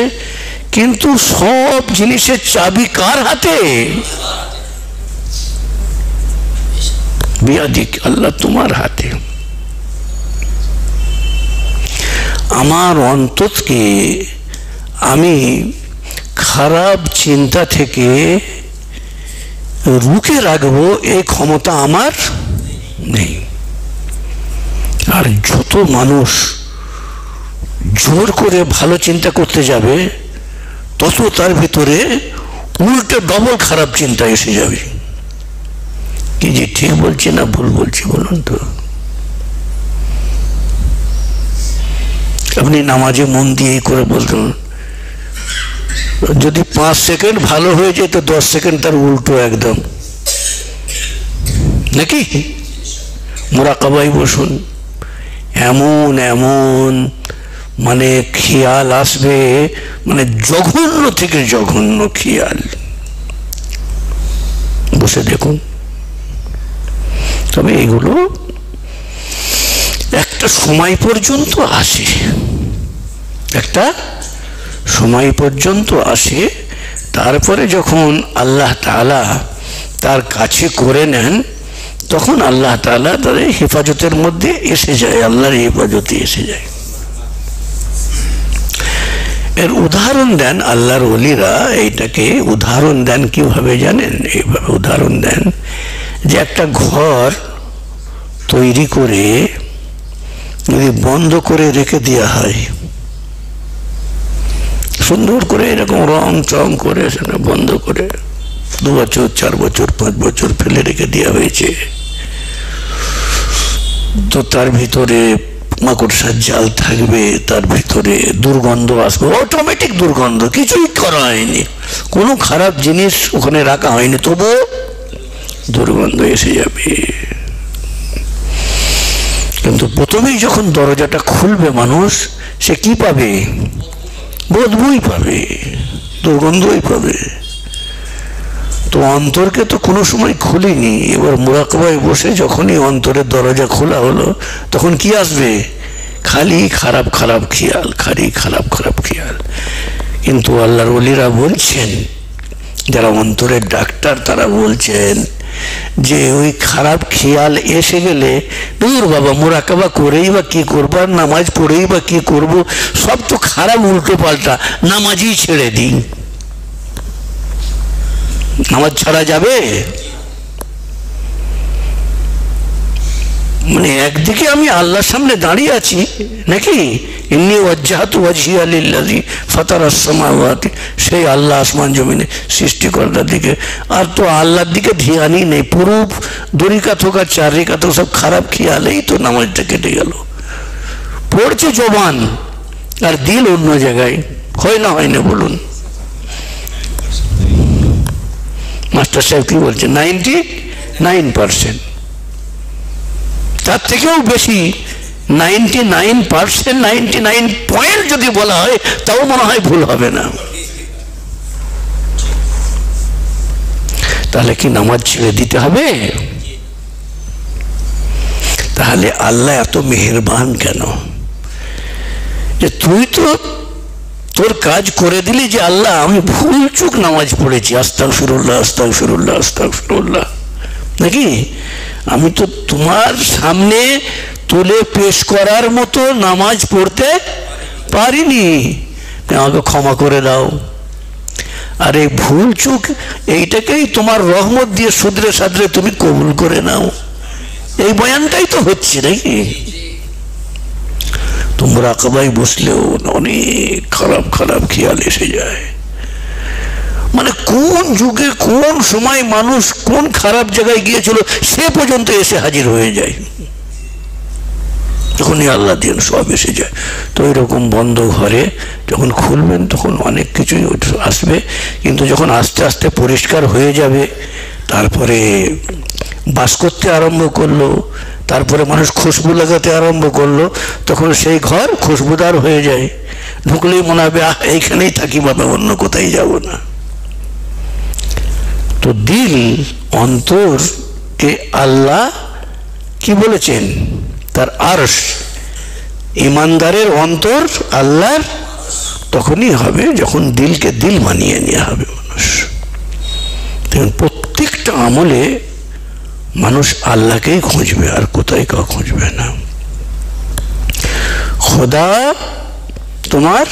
কিন্তু সব জিনিসের চাবি কার হাতে? বিয়াদিক, আল্লাহ তোমার হাতে। আমার অন্তরকে আমি খারাপ চিন্তা থেকে রুখে রাখবো এই ক্ষমতা আমার নেই। আর যত মানুষ জোর করে ভালো চিন্তা করতে যাবে তত তার ভিতরে উল্টো ডবল খারাপ চিন্তা এসে যাবে। কি যে ঠিক বলছি না ভুল বলছি বলুন তো? আপনি নামাজে মন দিয়ে করে বলতেন, যদি 5 সেকেন্ড ভালো হয়ে যায় তো 10 সেকেন্ড তার উল্টো একদম, নাকি? মুরাকাবায় বসুন, এমন এমন মানে খেয়াল আসবে, মানে জঘন্য থেকে জঘন্য খেয়াল। বসে দেখুন। তবে এগুলো একটা সময় পর্যন্ত আসে, একটা সময় পর্যন্ত আসে। তারপরে যখন আল্লাহ তাআলা তার কাছে করে নেন তখন আল্লাহ তাআলা তাদের হেফাজতের মধ্যে এসে যায়, আল্লাহর হেফাজতে এসে যায়। এর উদাহরণ দেন আল্লাহর ওলিরা, এইটাকে উদাহরণ দেন কিভাবে জানেন? এইভাবে উদাহরণ দেন যে একটা ঘর তৈরি করে যদি বন্ধ করে রেখে দেওয়া হয়, সুন্দর করে এরকম রং চং করে সেটা বন্ধ করে 2 বছর 4 বছর 5 বছর ফেলে রেখে দেওয়া হয়েছে, তো তার ভিতরে মাকড়সার জাল থাকবে, তার ভিতরে দুর্গন্ধ আসবে, অটোমেটিক দুর্গন্ধ, কিছুই করা হয়নি, কোনো খারাপ জিনিস ওখানে রাখা হয়নি, তবুও দুর্গন্ধ এসে যাবে। কিন্তু প্রথমেই যখন দরজাটা খুলবে মানুষ, সে কি পাবে? বদবুই পাবে, দুর্গন্ধই পাবে। তো অন্তরকে তো কোনো সময় খুলিনি, এবার মুরাকাবায় বসে যখনই অন্তরের দরজা খোলা হলো তখন কি আসবে? খালি খারাপ খারাপ খেয়াল, খালি খারাপ খারাপ খেয়াল। কিন্তু আল্লাহর ওলিরা বলছেন, যারা অন্তরের ডাক্তার, তারা বলছেন যে ওই খারাপ খেয়াল এসে গেলে দূর বাবা, মুরাকাবা করেই বা কি করবো, আর নামাজ পড়েই বা কি করবো, সব তো খারাপ, উল্টো পাল্টা, নামাজই ছেড়ে দিই। নামাজ ছাড়া যাবে? মানে একদিকে আমি আল্লাহর সামনে দাঁড়িয়ে আছি নাকি, ইন্নী ওয়াজ্জাহতু ওয়াজহিয়া লিল্লাযী ফাতারাস সামাওয়াতি, সেই আল্লাহ আসমান জমিনে সৃষ্টিকর্তার দিকে, আর তো আল্লাহর দিকে ধ্যানই নেই, পুরো 2 রাকাত হোক আর 4 রাকাত হোক, সব খারাপ খেয়ালেই তো নামাজটা কেটে গেল। পড়ছে জবান আর দিল অন্য জায়গায়। হয় না হয় না বলুন? মাস্টার সাহেব কি বলছে? 99%, তার থেকেও বেশি, 99%, 99 পয়েন্ট যদি বলা হয় তাও মনে হয় ভুল হবে না। তাহলে কি নামাজ ছেড়ে দিতে হবে? তাহলে আল্লাহ এত মেহেরবান কেন যে তুই তো তোর কাজ করে দিলি, যে আল্লাহ আমি ভুল চুক নামাজ পড়েছি, আস্তাগফিরুল্লাহ আস্তাগফিরুল্লাহ আস্তাগফিরুল্লাহ, নাকি আমি তো তোমার সামনে তুলে পেশ করার মতো নামাজ পড়তে পারিনি, আমাকে ক্ষমা করে দাও। আর এই ভুল চুক এইটাকেই তোমার রহমত দিয়ে শুধরে সাধরে তুমি কবুল করে নাও, এই বয়ানটাই তো হচ্ছে নাকি? তোমরা মুরাকাবায় বসলেও অনেক খারাপ খারাপ খেয়াল এসে যায়। মানে কোন যুগে কোন সময় মানুষ কোন খারাপ জায়গায় গিয়েছিল সে পর্যন্ত এসে হাজির হয়ে যায়, যখনই আল্লাহ দিন সব এসে যায়। তো এরকম বন্ধ ঘরে যখন খুলবেন তখন অনেক কিছুই আসবে, কিন্তু যখন আস্তে আস্তে পরিষ্কার হয়ে যাবে, তারপরে বাস করতে আরম্ভ করলো, তারপরে মানুষ খুশবু লাগাতে আরম্ভ করলো, তখন সেই ঘর খুশবুদার হয়ে যায়। ঢুকলেই মনে হবে এইখানেই থাকি বাবা, অন্য কোথায় যাব না। তো দিল, অন্তরকে আল্লাহ কি বলেছেন? তার আরশ। ইমানদারের অন্তর আল্লাহর তখনই হবে যখন দিলকে দিল মানিয়ে নেওয়া হবে মানুষ। প্রত্যেকটা আমলে মানুষ আল্লাহকেই খুঁজবে, আর কোথায় কাউ খুঁজবে না। খোদা তোমার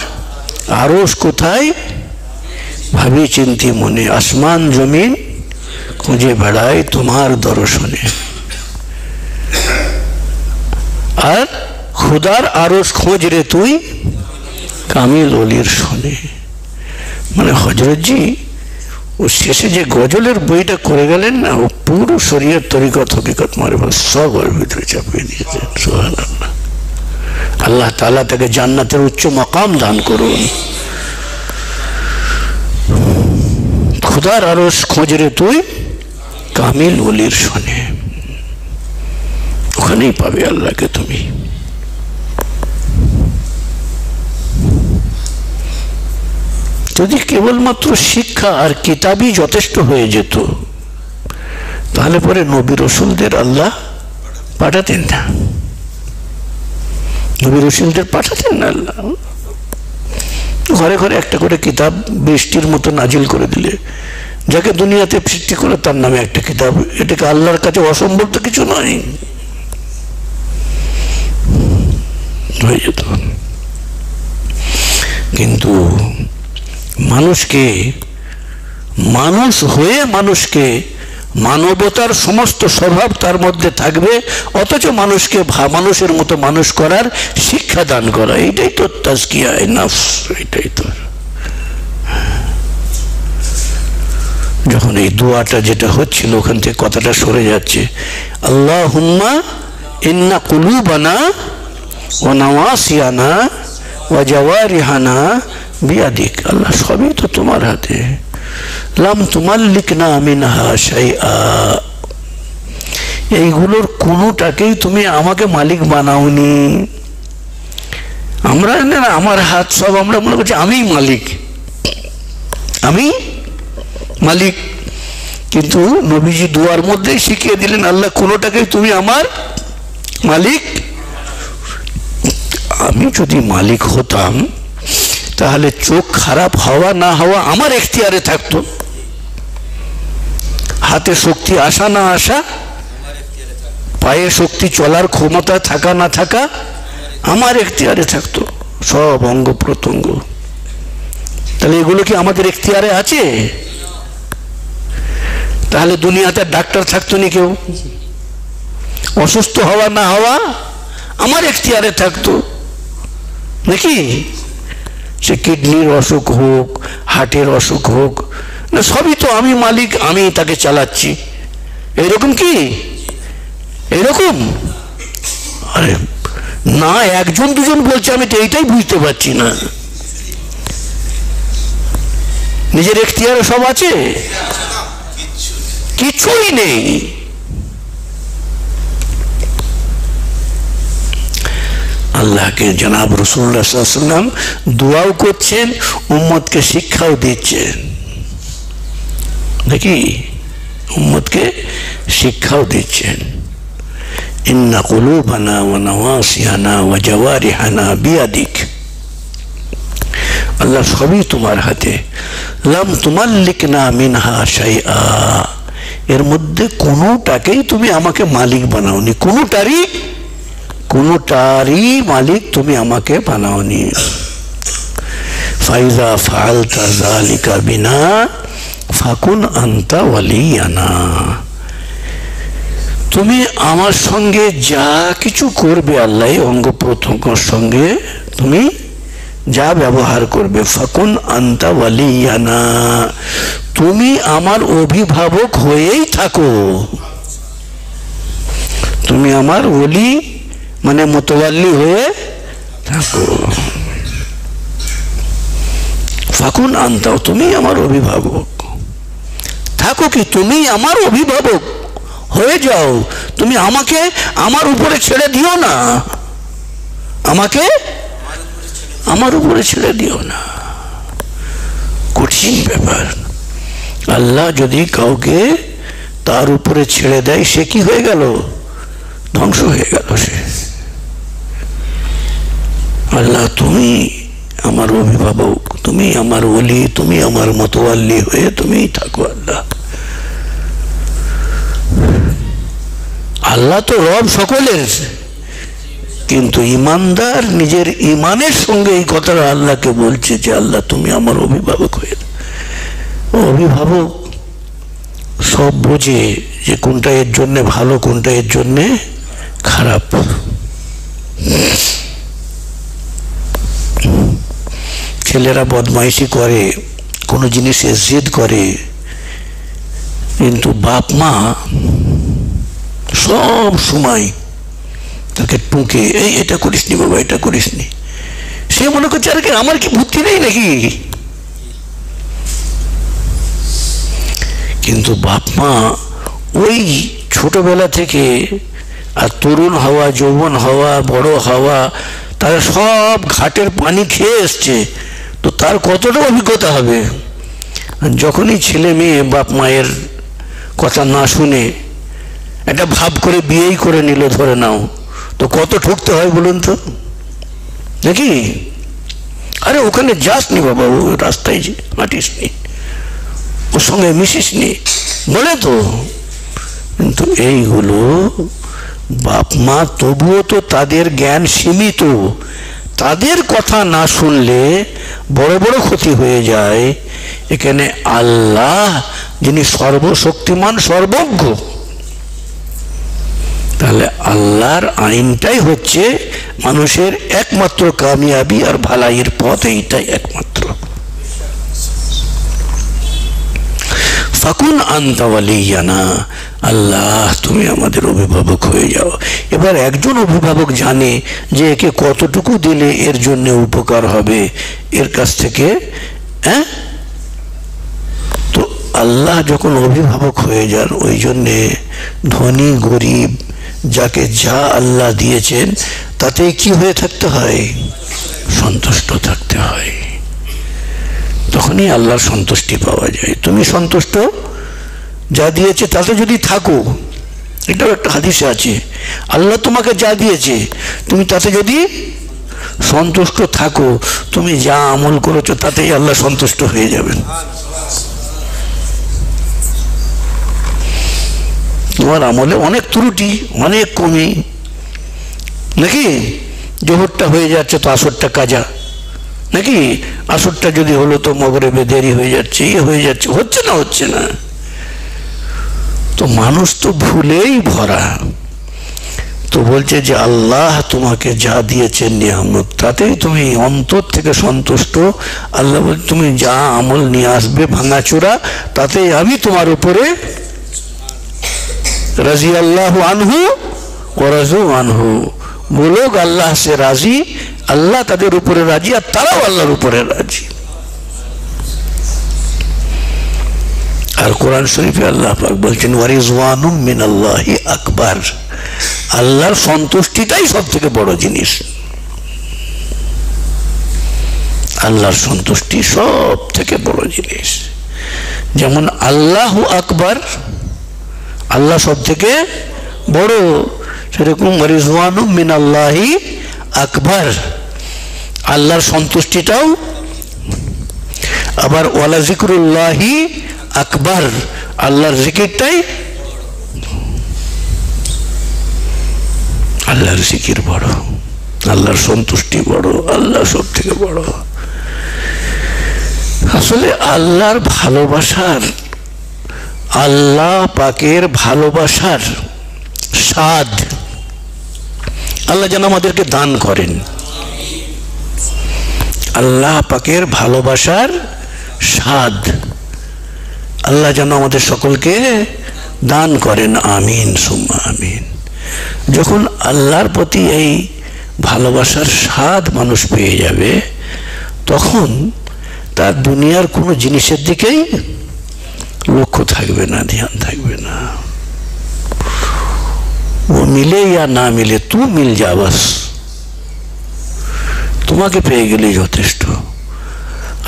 আরশ কোথায় ভাবি চিন্তি মনে, আসমান জমিন খুঁজে বেড়ায় তোমার দর্শনে। আর খোদার আরশ খোঁজ রে তুই কামিল ওলির শোনে। মানে হযরতজি ও শেষে যে গজলের বইটা করে গেলেন না, ও পুরো শরীয়ত তরিকত হকিকত মারিফত সব ওর ভিতরে চাপিয়ে দিয়েছেন। সুবহানাল্লাহ। আল্লাহ তাআলা তাকে জান্নাতের উচ্চ মাকাম দান করুন। খোদার আরশ খোঁজ রে তুই কামিল ওলির শোনে, ওখানেই পাবে আল্লাহকে তুমি। যদি কেবলমাত্র শিক্ষা আর কিতাবই যথেষ্ট হয়ে যেত, তাহলে পরে নবী রসুলদের আল্লাহ পাঠাতেন না, নবী রসুলদের পাঠাতেন না আল্লাহ। ঘরে ঘরে একটা করে কিতাব বৃষ্টির মতো নাজিল করে দিলে, যাকে দুনিয়াতে সৃষ্টি করে তার নামে একটা কিতাব, এটাকে আল্লাহর কাছে অসম্ভব তো কিছু নয়, হয়ে যেত। কিন্তু মানুষকে মানুষ হয়ে মানুষকে মানবতার সমস্ত স্বভাব তার মধ্যে থাকবে, অথচ মানুষকে মানুষের মতো মানুষ করার শিক্ষা দান করা, এটাই তো তাজকিয়া নফস। এটাই তো যখন এই দোয়াটা যেটা হচ্ছিল ওখান থেকে কথাটা সরে যাচ্ছে, আল্লাহুম্মা ইন্না কুলুবানা ওয়া নাওয়াসিয়ানা ওয়া জাওয়ারিহানা বিয়াদিক। আল্লাহ সবই তো তোমার হাতে। লাম তুমাল্লিকনা মিনহা শাইআ, এইগুলোর কোনোটাকেই তুমি আমাকে মালিক বানাওনি। আমরা না, আমার হাত সব, আমরা মনে করছি আমি মালিক, আমি মালিক। কিন্তু নবীজি দুয়ার মধ্যেই শিখিয়ে দিলেন, আল্লাহ কোনোটাকেই তুমি আমার মালিক। আমি যদি মালিক হতাম তাহলে চোখ খারাপ হওয়া না হওয়া আমার এখতিয়ারে থাকতো, হাতে শক্তি আসা না আসা, পায়ে শক্তি চলার ক্ষমতা থাকা না থাকা আমার এখতিয়ারে থাকতো, সব অঙ্গ প্রত্যঙ্গ। তাহলে এগুলো কি আমাদের এখতিয়ারে আছে? তাহলে দুনিয়াতে ডাক্তার থাকতো না, কেউ অসুস্থ হওয়া না হওয়া আমার এখতিয়ারে থাকতো নাকি? সে কিডনির অসুখ হোক, হার্টের অসুখ হোক না, সবই তো আমি মালিক, আমি তাকে চালাচ্ছি। এরকম কি? এরকম? আরে না, একজন দুজন বলছে, আমি তো এইটাই বুঝতে পারছি না। নিজের এখতিয়ারে সব আছে? কিছুই নেই। আল্লাহকে জনাব রাসূলুল্লাহ সাল্লাল্লাহু আলাইহি ওয়াসাল্লাম দোয়াও করছেন, উম্মতকে শিক্ষাও দিচ্ছেন নাকি? উম্মতকে শিক্ষাও দিচ্ছেন, ইন্না কুলুবানা ওয়া নাওয়াসিয়ানা ওয়া জাওয়ারিহানা বিয়াদিক। আল্লাহ সবই তোমার হাতে। লাম তুমাল্লিকনা মিনহা শাইআ, এর মধ্যে কোনোটাকেই তুমি আমাকে মালিক বানাওনি, কোনোটারই মালিক তুমি আমাকে বানাওনি। ফাইজা ফাআলতা যালিকা বিনা ফাকুন আনতা ওয়ালিয়ানা, তুমি আমার সঙ্গে যা কিছু করবে আল্লাহ, অঙ্গ প্রত্যঙ্গের সঙ্গে তুমি যা ব্যবহার করবে, ফাকুন আনতা ওয়ালিয়ানা, তুমি আমার অভিভাবক হয়েই থাকো, তুমি আমার ওলি মানে মুতাওয়াল্লি হয়ে থাকো। ফাকুন আনতাও, তুমি আমার অভিভাবক থাকো, কি তুমি আমার অভিভাবক হয়ে যাও। তুমি আমাকে আমার উপরে ছেড়ে দিও না, আমাকে আমার উপরে ছেড়ে দিও না। কঠিন ব্যাপার। আল্লাহ যদি কাউকে তার উপরে ছেড়ে দেয়, সে কি হয়ে গেল? ধ্বংস হয়ে গেল সে। আল্লাহ তুমি আমার অভিভাবক, তুমি আমার ওলি, তুমি আমার মুতাওয়াল্লি হয়ে তুমিই থাকো। আল্লাহ আল্লাহ তো রব সকলের, কিন্তু ইমানদার নিজের ইমানের সঙ্গে এই কথাটা আল্লাহকে বলছে যে আল্লাহ তুমি আমার অভিভাবক হয়ে দাও। অভিভাবক সব বোঝে যে কোনটা এর জন্য ভালো, কোনটা এর জন্য খারাপ। ছেলেরা বদমাইশি করে, কোনো জিনিসে জেদ করে, কিন্তু বাপ মা সব সময় তাকে টুকে, এই এটা করিসনি বাবা, এটা করিসনি। সে মনে করছে আর কি আমার কি বুদ্ধি নেই নাকি? কিন্তু বাপ মা ওই ছোটবেলা থেকে আর তরুণ হওয়া, যৌবন হওয়া, বড় হওয়া, তারা সব ঘাটের পানি খেয়ে এসছে, তো তার কতটা অভিজ্ঞতা হবে। যখনই ছেলে মেয়ে বাপ মায়ের কথা না শুনে একটা ভাব করে বিয়েই করে নিল ধরে নাও, তো কত ঠকতে হয় বলুন তো নাকি? আরে ওখানে যাস নি বাবা, ও রাস্তায় হাঁটিস নি, ওর সঙ্গে মিশিস নি বলে তো। কিন্তু এইগুলো বাপ মা তবুও তো তাদের জ্ঞান সীমিত, তাদের কথা না শুনলে বড় বড় ক্ষতি হয়ে যায়। এখানে আল্লাহ যিনি সর্বশক্তিমান, সর্বজ্ঞ, তাহলে আল্লাহর আইনটাই হচ্ছে মানুষের একমাত্র কামিয়াবি আর ভালাইয়ের পথ, এইটাই একমাত্র। ফাকুন আনতা ওয়ালিয়ানা, আল্লাহ তুমি আমাদের অভিভাবক হয়ে যাও। এবার একজন অভিভাবক জানে যে একে কতটুকু দিলে এর জন্য উপকার হবে এর কাছ থেকে। হ্যাঁ, তো আল্লাহ যখন অভিভাবক হয়ে যান, ওই জন্যে ধনী গরিব যাকে যা আল্লাহ দিয়েছেন তাতে কি হয়ে থাকতে হয়? সন্তুষ্ট থাকতে হয়। তখনই আল্লাহর সন্তুষ্টি পাওয়া যায়। তুমি সন্তুষ্ট যা দিয়েছে তাতে যদি থাকো, এটাও একটা হাদিসে আছে, আল্লাহ তোমাকে যা দিয়েছে তুমি তাতে যদি সন্তুষ্ট থাকো, তুমি যা আমল করেছো তাতেই আল্লাহ সন্তুষ্ট হয়ে যাবেন। তোমার আমলে অনেক ত্রুটি, অনেক কমি নাকি, জোহরটা হয়ে যাচ্ছে তো আসরটা কাজা নাকি, আসরটা যদি হলো তো মগরিবে দেরি হয়ে যাচ্ছে, হয়ে যাচ্ছে, হচ্ছে না, হচ্ছে না। তো মানুষ তো ভুলেই ভরা। তো বলছে যে আল্লাহ তোমাকে যা দিয়েছেন নিয়ামত, তাতেই তুমি অন্তর থেকে সন্তুষ্ট। আল্লাহ বলছে তুমি যা আমল নিয়ে আসবে ভাঙাচোরা, তাতেই আমি তোমার উপরে রাজি আল্লাহু আনহু ওয়া রাজু আনহু। লোক আল্লাহ সে রাজি, আল্লাহ তাদের উপরে রাজি, আর তারাও আল্লাহর উপরে রাজি। আর কোরআন শরীফে আল্লাহ পাক বলছেন ওয়ারিজওয়ানুম মিনাল্লাহি আকবার, আল্লাহর সন্তুষ্টিটাই সব থেকে বড় জিনিস। আল্লাহর সন্তুষ্টি সব থেকে বড় জিনিস। যেমন আল্লাহু আকবার, আল্লাহ সব থেকে বড়, সেরকম ওয়ারিজওয়ানুম মিনাল্লাহি আকবার, আল্লাহর সন্তুষ্টিটাও। আবার ওয়ালা জিকরুল্লাহি আকবার, আল্লাহর জিকিরটাই, আল্লাহর জিকির বড়, আল্লাহর সন্তুষ্টি বড়, আল্লাহ সব থেকে বড়। আসলে আল্লাহর ভালোবাসার, আল্লাহ পাকের ভালোবাসার স্বাদ আল্লাহ যেন আমাদেরকে দান করেন। আল্লাহ পাকের ভালোবাসার স্বাদ আল্লাহ যেন আমাদের সকলকে দান করেন, আমিন সুম্মা আমিন। যখন আল্লাহর প্রতি এই ভালোবাসার স্বাদ মানুষ পেয়ে যাবে, তখন তার দুনিয়ার কোনো জিনিসের দিকেই লক্ষ্য থাকবে না, ধ্যান থাকবে না। ও মিলে या না মিলে, তু মিল যা বাস, তোমাকে পেয়ে গেলে যথেষ্ট।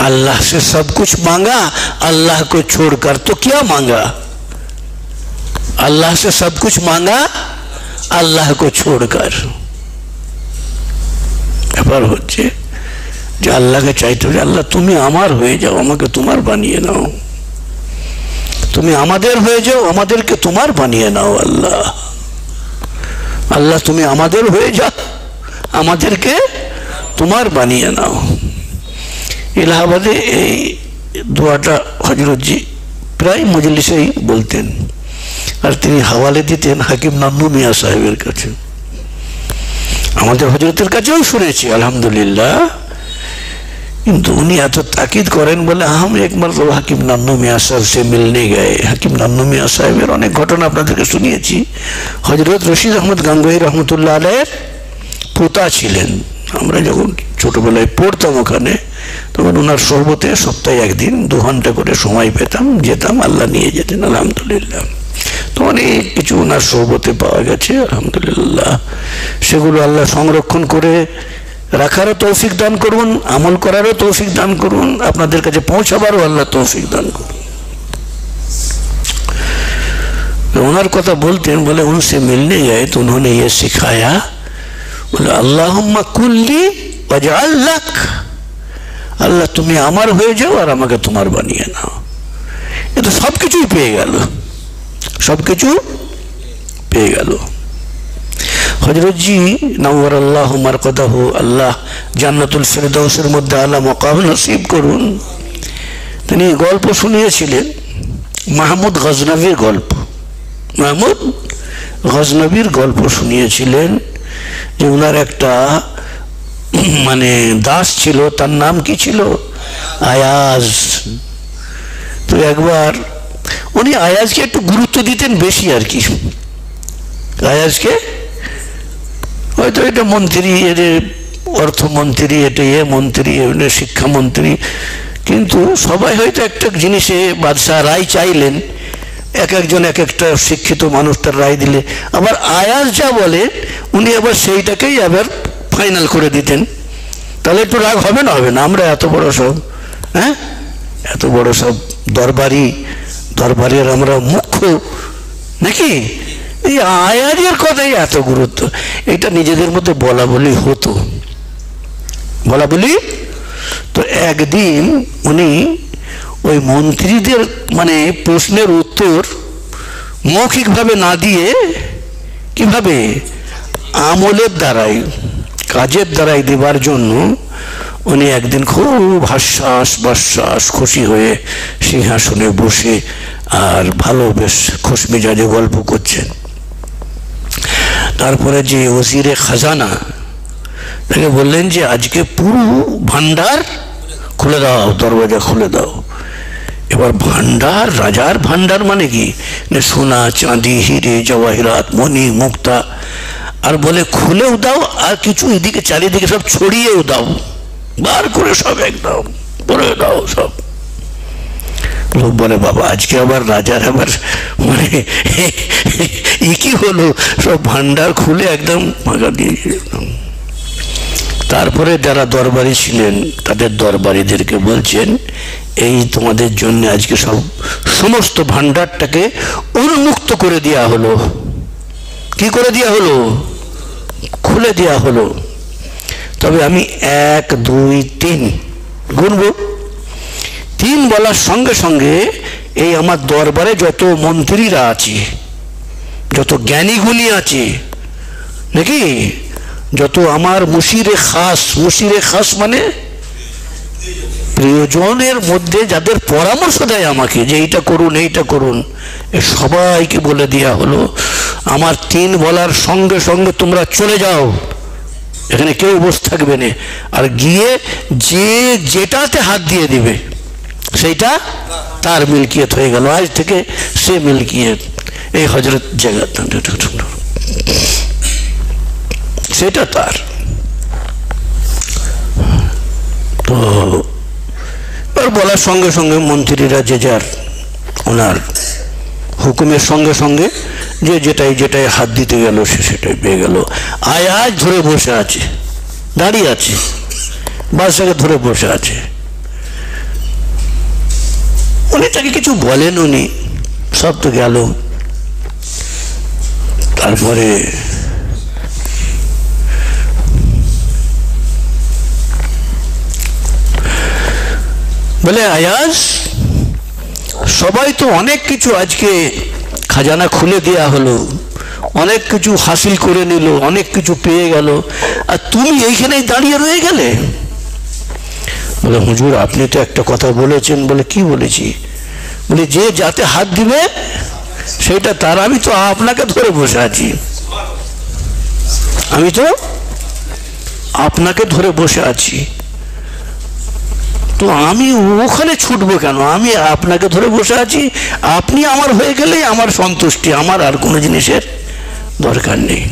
अल्लाह से सब कुछ मांगा, अल्लाह को छोड़कर तो क्या मांगा। अल्लाह से सब कुछ मांगा, अल्लाह को छोड़कर। ব্যাপার হচ্ছে যে আল্লাহকে চাইতে হবে, আল্লাহ তুমি আমার হয়ে যাও, আমাকে তোমার বানিয়ে নাও, তুমি আমাদের হয়ে যাও, আমাদেরকে তোমার বানিয়ে নাও। আল্লাহ, আল্লাহ তুমি আমাদের হয়ে যাও, আমাদেরকে তোমার বানিয়ে নাও। এলাহাবাদে এই দোয়াটা হযরতজি প্রায় মজলিসেই বলতেন, আর তিনি হাওয়ালে দিতেন হাকিম নান্নু মিয়া সাহেবের কাছে। আমাদের হযরতের কাছেও শুনেছি আলহামদুলিল্লাহ, কিন্তু উনি এত তাকিদ করেন বলে हम एक मरतबा হাকিম নান্নু মিয়া সাহেব से मिलने गए। হাকিম নান্নু মিয়া সাহেবের অনেক ঘটনা আপনাদেরকে শুনিয়েছি। হযরত রশিদ আহমদ গাঙ্গুহি রহমতুল্লাহ আলাইহির পোতা ছিলেন। আমরা যখন ছোটবেলায় পড়তাম ওখানে, তখন ওনার সোহবতে সপ্তাহে একদিন 2 ঘন্টা করে সময় পেতাম, যেতাম, আল্লাহ নিয়ে যেতেন আলহামদুলিল্লাহ। তো অনেক কিছু ওনার সোহবতে পাওয়া গেছে আলহামদুলিল্লাহ। সেগুলো আল্লাহ সংরক্ষণ করে রাখারও তৌফিক দান করুন, আমল করারও তৌফিক দান করুন, আপনাদের কাছে পৌঁছাবারও আল্লাহ তৌফিক দান করুন। ওনার কথা বলতেন, বলে उनसे मिलने गए तो उन्होंने ये सिखाया, बोले अल्लाहुम्मा कुल्ली वजअल लक, আল্লাহ তুমি আমার হয়ে যাও আর আমাকে তোমার বানিয়ে নাও। এ তো সব কিছুই পেয়ে গেল, সব কিছু পেয়ে গেল। হযরতজি নওয়ারাল্লাহু মারকাদাহু, আল্লাহ জান্নাতুল ফিরদাউসের মধ্যে আলা মাকাম নসিব করুন। তিনি গল্প শুনিয়েছিলেন, মাহমুদ গজনভির গল্প। মাহমুদ গজনভির গল্প শুনিয়েছিলেন যে ওনার একটা মানে দাস ছিল, তার নাম কি ছিল? আয়াজ। তো একবার উনি আয়াজকে একটু গুরুত্ব দিতেন বেশি আর কি। আয়াজকে হয়তো এটা মন্ত্রী, এর অর্থমন্ত্রী, এটা এ মন্ত্রী, শিক্ষামন্ত্রী, কিন্তু সবাই হয়তো একটা জিনিসে বাদশাহ রায় চাইলেন, এক একজন এক একটা শিক্ষিত মানুষ তার রায় দিলে, আবার আয়াজ যা বলে উনি আবার সেইটাকেই আবার ফাইনাল করে দিতেন। তাহলে একটু রাগ হবে না? হবে না? আমরা এত বড় সব, হ্যাঁ, এত বড় সব দরবারের আমরা মুখ্য নাকি? এই আয়াজের কথাই এত গুরুত্ব, এটা নিজেদের মধ্যে বলা বলি হতো, বলা বলি। তো একদিন উনি ওই মন্ত্রীদের মানে প্রশ্নের উত্তর মৌখিকভাবে না দিয়ে কিভাবে আমলের দ্বারাই, কাজের দ্বারাই দেবার জন্য উনি একদিন খুব হাস্যাস খুশি হয়ে সিংহাসনে বসে আর ভালো বেশ খুশ মেজাজে গল্প করছেন। তারপরে যে ওজিরে খাজানা তাকে বললেন যে আজকে পুরো ভান্ডার খুলে দাও, দরওয়াজা খুলে দাও। এবার ভান্ডার, রাজার ভান্ডার মানে কি? সোনা চাঁদি হিরে জওয়াহিরাত মণি মুক্তা, আর বলে খুলেও দাও আর কিছু এদিকে চারিদিকে সব ছড়িয়েও দাও, বার করে সব একদম ভরে দাও সব। লোক বলে বাবা আজকে আবার রাজার আবার মানে কি হলো, সব ভান্ডার খুলে একদম ফাঁকা দিয়েছে। তারপরে যারা দরবারি ছিলেন তাদের দরবারিদেরকে বলছেন, এই তোমাদের জন্য আজকে সমস্ত ভান্ডারটাকে উন্মুক্ত করে দেওয়া হলো। কি করে দেওয়া হলো? খুলে দেওয়া হলো। তবে আমি 1 2 3 গুনব। 3 বলার সঙ্গে সঙ্গে এই আমার দরবারে যত মন্ত্রীরা আছে, যত জ্ঞানী গুণী আছে নাকি, যত আমার মুশিরে খাস মানে প্রিয়জনের মধ্যে যাদের পরামর্শ দেয় আমাকে যে এইটা করুন এইটা করুন, সবাইকে বলে দেওয়া হলো আমার 3 বলার সঙ্গে সঙ্গে তোমরা চলে যাও, এখানে কেউ বসে থাকবে না, আর গিয়ে যে যেটাতে হাত দিয়ে দিবে সেইটা তার মিল্কিয়ত হয়ে গেল। আজ থেকে সে মিল্কিয়ত এই হযরত জায়গা, সেটা তার। তো বলার সঙ্গে সঙ্গে মন্ত্রীরা যে যার ওনার হুকুমের সঙ্গে সঙ্গে যে যেটাই হাত দিতে গেল সে সেটাই পেয়ে গেল। আয়াজ ধরে বসে আছে, দাঁড়িয়ে আছে, বাদশাকে ধরে বসে আছে। উনি তাকে কিছু বলেন, উনি সব তো গেল। তারপরে বলে আয়াজ সবাই তো অনেক কিছু আজকে খাজানা খুলে দেওয়া হলো, অনেক কিছু হাসিল করে নিল, অনেক কিছু পেয়ে গেল, আর তুমি এইখানেই দাঁড়িয়ে রয়ে গেলে। বলে হুজুর আপনি তো একটা কথা বলেছেন। বলে কি বলেছি? বলে যে যাতে হাত দিবে সেটা তার। আমি তো আপনাকে ধরে বসে আছি, আমি তো আপনাকে ধরে বসে আছি, তো আমি ওখানে ছুটবো কেন? আমি আপনাকে ধরে বসে আছি, আপনি আমার হয়ে গেলেই আমার সন্তুষ্টি, আমার আর কোনো জিনিসের দরকার নেই।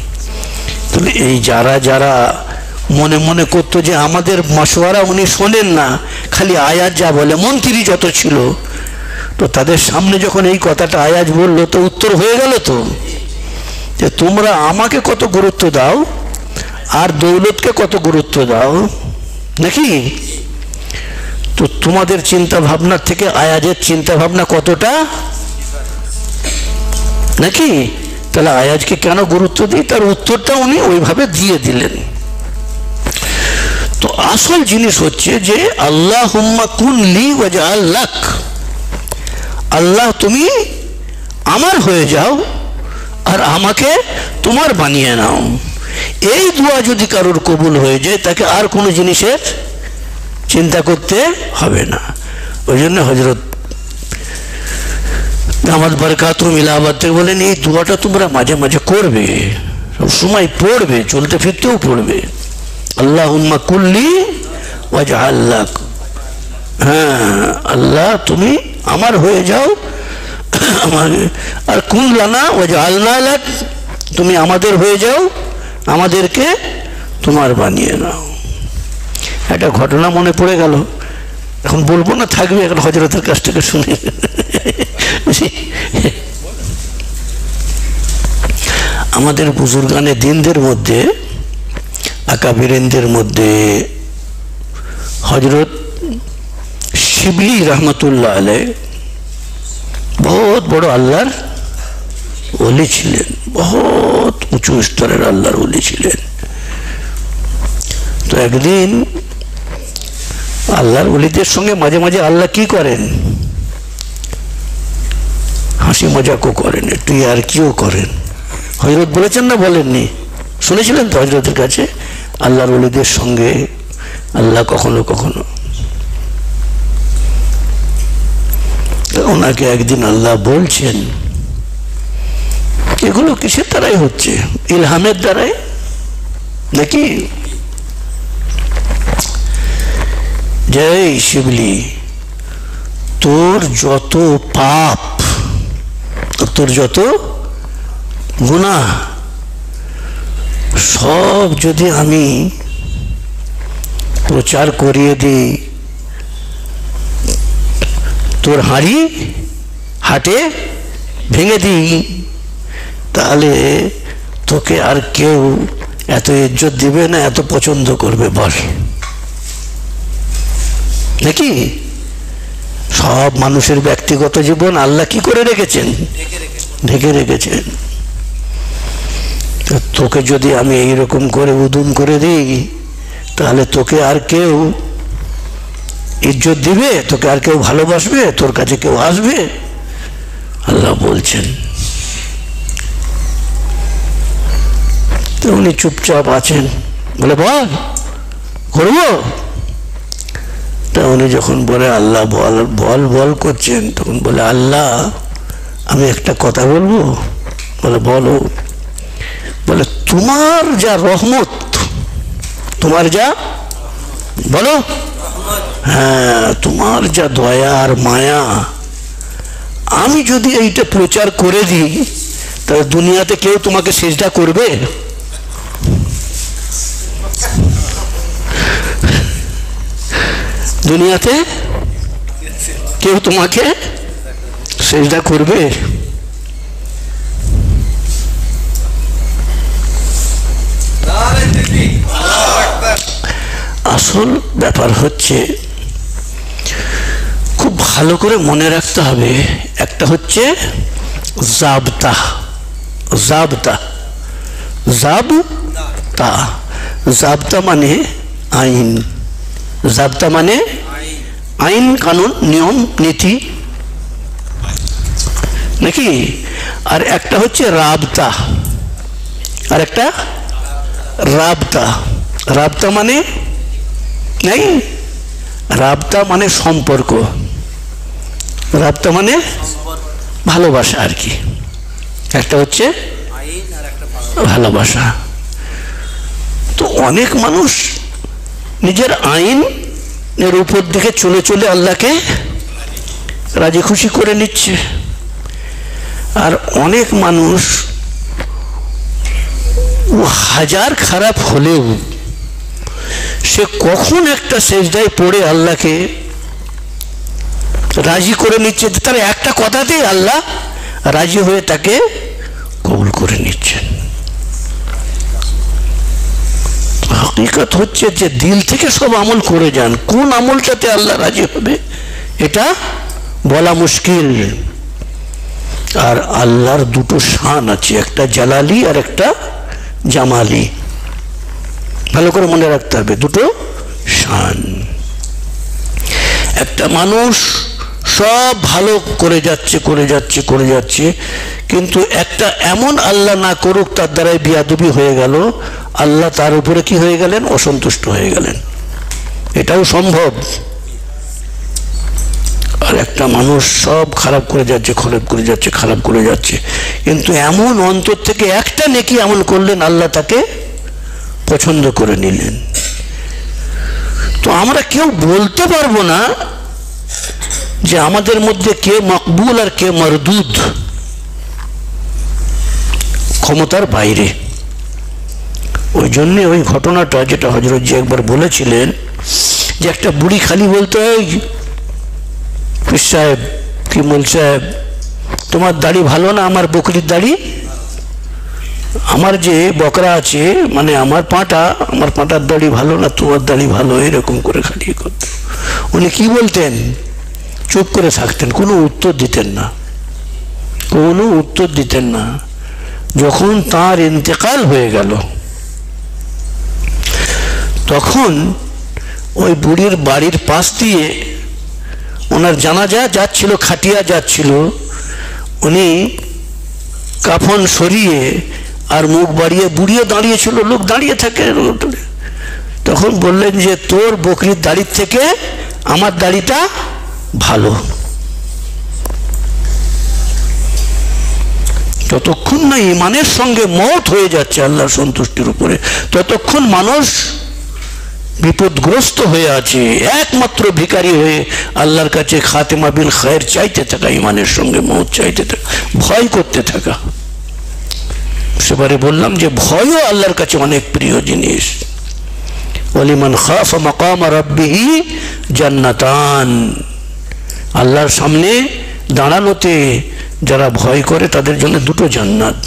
তাহলে এই যারা যারা মনে মনে করতো যে আমাদের মশওয়ারা উনি শোনেন না, খালি আয়াত যা বলে, মন্ত্রী যত ছিল, তো তাদের সামনে যখন এই কথাটা আয়াত বললো তো উত্তর হয়ে গেল তো, যে তোমরা আমাকে কত গুরুত্ব দাও আর দৌলতকে কত গুরুত্ব দাও নাকি? তো তোমাদের চিন্তা ভাবনার থেকে আয়াজের চিন্তা ভাবনা কতটা নাকি? তাহলে আয়াজকে কেন গুরুত্ব দিই, তার উত্তরটা উনি ওইভাবে দিয়ে দিলেন। তো আসল জিনিস হচ্ছে যে আল্লাহুম্মা কুন লি ওয়াজআল লাক, আল্লাহ তুমি আমার হয়ে যাও আর আমাকে তোমার বানিয়ে নাও। এই দোয়া যদি কারোর কবুল হয়ে যায় তাকে আর কোনো জিনিসের চিন্তা করতে হবে না। ওই জন্য হযরত দামাত বরকাতুহুম ইলাহাবাদ থেকে বলেন এই দোয়াটা তোমরা মাঝে মাঝে করবে, সব সময় পড়বে, চলতে ফিরতেও পড়বে। আল্লাহুম্মা কুল্লি ওয়াজআল লাক, হ্যাঁ আল্লাহ তুমি আমার হয়ে যাও, আর কুন লানা ওয়াজআলনা লাক, তুমি আমাদের হয়ে যাও, আমাদেরকে তোমার বানিয়ে নাও। একটা ঘটনা মনে পড়ে গেল, এখন বলবো না, থাকবে, এখন হযরতের কাছ থেকে শুনে। আমাদের বুজুর্গানে দিনদের মধ্যে, আকাবিরিনদের মধ্যে হযরত শিবলি রহমতুল্লাহ আলাইহ বহুত বড় আল্লাহর ওলি ছিলেন, বহুত উঁচু স্তরের আল্লাহর ওলি ছিলেন। তো একদিন আল্লাহর ওলিদের সঙ্গে মাঝে মাঝে আল্লাহ কি করেন, হাসি মজাকও করেন, একটু ইয়ার্কিও করেন। হযরত বলেছেন না, বলেননি? শুনেছিলেন তো হযরতের কাছে আল্লাহর ওলিদের সঙ্গে আল্লাহ কখনো কখনো। ওনাকে একদিন আল্লাহ বলছেন, এগুলো কিসের দ্বারাই হচ্ছে? ইলহামের দ্বারাই নাকি? যে শিবলি, তোর যত পাপ, তোর যত গুনাহ, সব যদি আমি প্রচার করিয়ে দিই, তোর হাঁড়ি হাটে ভেঙে দিই, তাহলে তোকে আর কেউ এত ইজ্জত দিবে না, এত পছন্দ করবে, বল নাকি? সব মানুষের ব্যক্তিগত জীবন আল্লাহ কি করে রেখেছেন? ঢেকে রেখেছেন। তোকে যদি আমি এইরকম করে উদুম করে দিই, তাহলে তোকে আর কেউ ইজ্জত দিবে, তোকে আর কেউ ভালোবাসবে, তোর কাছে কেউ আসবে? আল্লাহ বলছেন। তো উনি চুপচাপ আছেন, বলে বল করবো। তা উনি যখন বলে আল্লাহ বল বল বল করছেন, তখন বলে আল্লাহ আমি একটা কথা বলবো। বলে বলো। বলে তোমার যা রহমত, তোমার যা, বলো, হ্যাঁ তোমার যা দয়া আর মায়া, আমি যদি এইটা প্রচার করে দিই, তাহলে দুনিয়াতে কেউ তোমাকে সিজদা করবে? দুনিয়াতে কেউ তোমাকে সিজদা করবে? আসল ব্যাপার হচ্ছে খুব ভালো করে মনে রাখতে হবে, একটা হচ্ছে জাবতা, জাবতা, জাবতা, জাবতা মানে আইন, জাবতা মানে আইন কানুন নিয়ম নীতি নাকি? আর একটা হচ্ছে রাবতা, আর একটা রাবতা। রাবতা মানে নাই, রাবতা মানে সম্পর্ক, রাবতা মানে ভালোবাসা আর কি। একটা হচ্ছে ভালোবাসা। তো অনেক মানুষ নিজের আইনের উপর দিকে চলে চলে আল্লাহকে রাজি খুশি করে নিচ্ছে, আর অনেক মানুষ ও হাজার খারাপ হলেও সে কখন একটা সেজদায় পড়ে আল্লাহকে রাজি করে নিচ্ছে, তার একটা কথাতেই আল্লাহ রাজি হয়ে তাকে কবুল করে নিচ্ছেন। হকিকত হচ্ছে যে দিল থেকে সব আমল করে যান, কোন আমলটাতে আল্লাহ রাজি হবে এটা বলা মুশকিল। আর আল্লাহর দুটো শান আছে, একটা জালালি আর একটা জামালি, ভালো করে মনে রাখতে হবে, দুটো শান। একটা মানুষ সব ভালো করে যাচ্ছে করে যাচ্ছে করে যাচ্ছে, কিন্তু একটা এমন আল্লাহ না করুক তার দ্বারাই বিয়াদবি হয়ে গেল, আল্লাহ তার উপরে কি হয়ে গেলেন, অসন্তুষ্ট হয়ে গেলেন, এটাও সম্ভব। আর একটা মানুষ সব খারাপ করে যাচ্ছে, খারাপ করে যাচ্ছে, খারাপ করে যাচ্ছে, কিন্তু এমন অন্তর থেকে একটা নেকি আমল করলেন, আল্লাহ তাকে পছন্দ করে নিলেন। তো আমরা কেউ বলতে পারবো না যে আমাদের মধ্যে কে মকবুল আর কে মরদুদ, ক্ষমতার বাইরে। ওই জন্যে ওই ঘটনাটা যেটা হযরত জি একবার বলেছিলেন যে একটা বুড়ি খালি বলতো, পীর সাহেব কি মোল সাহেব তোমার দাড়ি ভালো না আমার বকরির দাড়ি, আমার যে বকরা আছে মানে আমার পাঁটার দাড়ি ভালো না তোমার দাড়ি ভালো, এরকম করে খালি করত। উনি কি বলতেন, চুপ করে থাকতেন, কোনো উত্তর দিতেন না, কোনো উত্তর দিতেন না। যখন তার ইন্তেকাল হয়ে গেল তখন ওই বুড়ির বাড়ির পাশ দিয়ে ওনার জানাজা যাচ্ছিল, খাটিয়া যাচ্ছিল, উনি কাফন সরিয়ে আর মুখ বাড়িয়ে বুড়িয়ে দাঁড়িয়েছিল, লোক দাঁড়িয়ে থাকে, তখন বললেন যে তোর বকরির দাড়ির থেকে আমার দাড়িটা ভালো। যতক্ষণ না ইমানের সঙ্গে মওত হয়ে যাচ্ছে আল্লাহর সন্তুষ্টির উপরে, ততক্ষণ মানুষ বিপদগ্রস্ত হয়ে আছে, একমাত্র ভিখারি হয়ে আল্লাহর কাছে খাতেমা বিল খায়ের চাইতে থাকা, ইমানের সঙ্গে মওত চাইতে থাকা, ভয় করতে থাকা। সেবারে বললাম যে ভয়ও আল্লাহর কাছে অনেক প্রিয় জিনিস। ওয়ালিমান খাফা মাকাম রাব্বিহি জান্নাতান, আল্লাহর সামনে দাঁড়ানোতে যারা ভয় করে তাদের জন্য দুটো জান্নাত।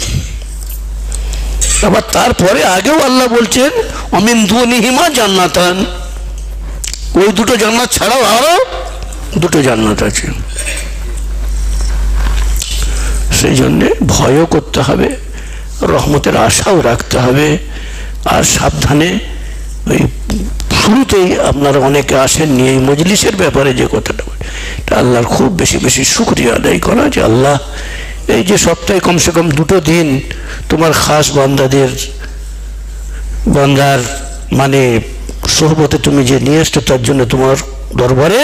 আবার তারপরে আগেও আল্লাহ বলছেন অমিন দুনিহিমা জান্নাতান, ওই দুটো জান্নাত ছাড়াও আরো দুটো জান্নাত আছে। সেই জন্যে ভয়ও করতে হবে, রহমতের আশাও রাখতে হবে। আর সাবধানে, ওই শুরুতেই আপনারা অনেকে আসেননি এই মজলিসের ব্যাপারে যে কথাটা, আল্লাহর খুব বেশি বেশি শুকরিয়া আদায় করা যে আল্লাহ এই যে সপ্তাহে কমসে কম দুটো দিন তোমার খাস বান্দার মানে সোহবতে তুমি যে নিয়ে আসছো তার জন্য তোমার দরবারে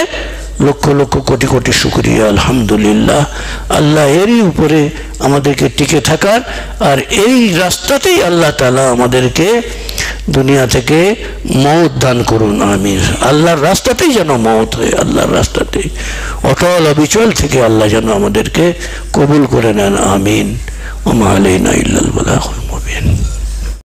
লক্ষ লক্ষ কোটি কোটি শুকরিয়া। আলহামদুলিল্লাহ, আল্লাহ এরই উপরে আমাদেরকে টিকে থাকার, আর এই রাস্তাতেই আল্লাহ তাআলা আমাদেরকে দুনিয়া থেকে মওত দান করুন, আমিন। আল্লাহর রাস্তাতেই যেন মওত হয়, আল্লাহর রাস্তাতেই অটল অবিচল থেকে আল্লাহ যেন আমাদেরকে কবুল করে নেন, আমিন। ওয়া মা আলাইনা ইল্লাল বালাগুল মুবিন।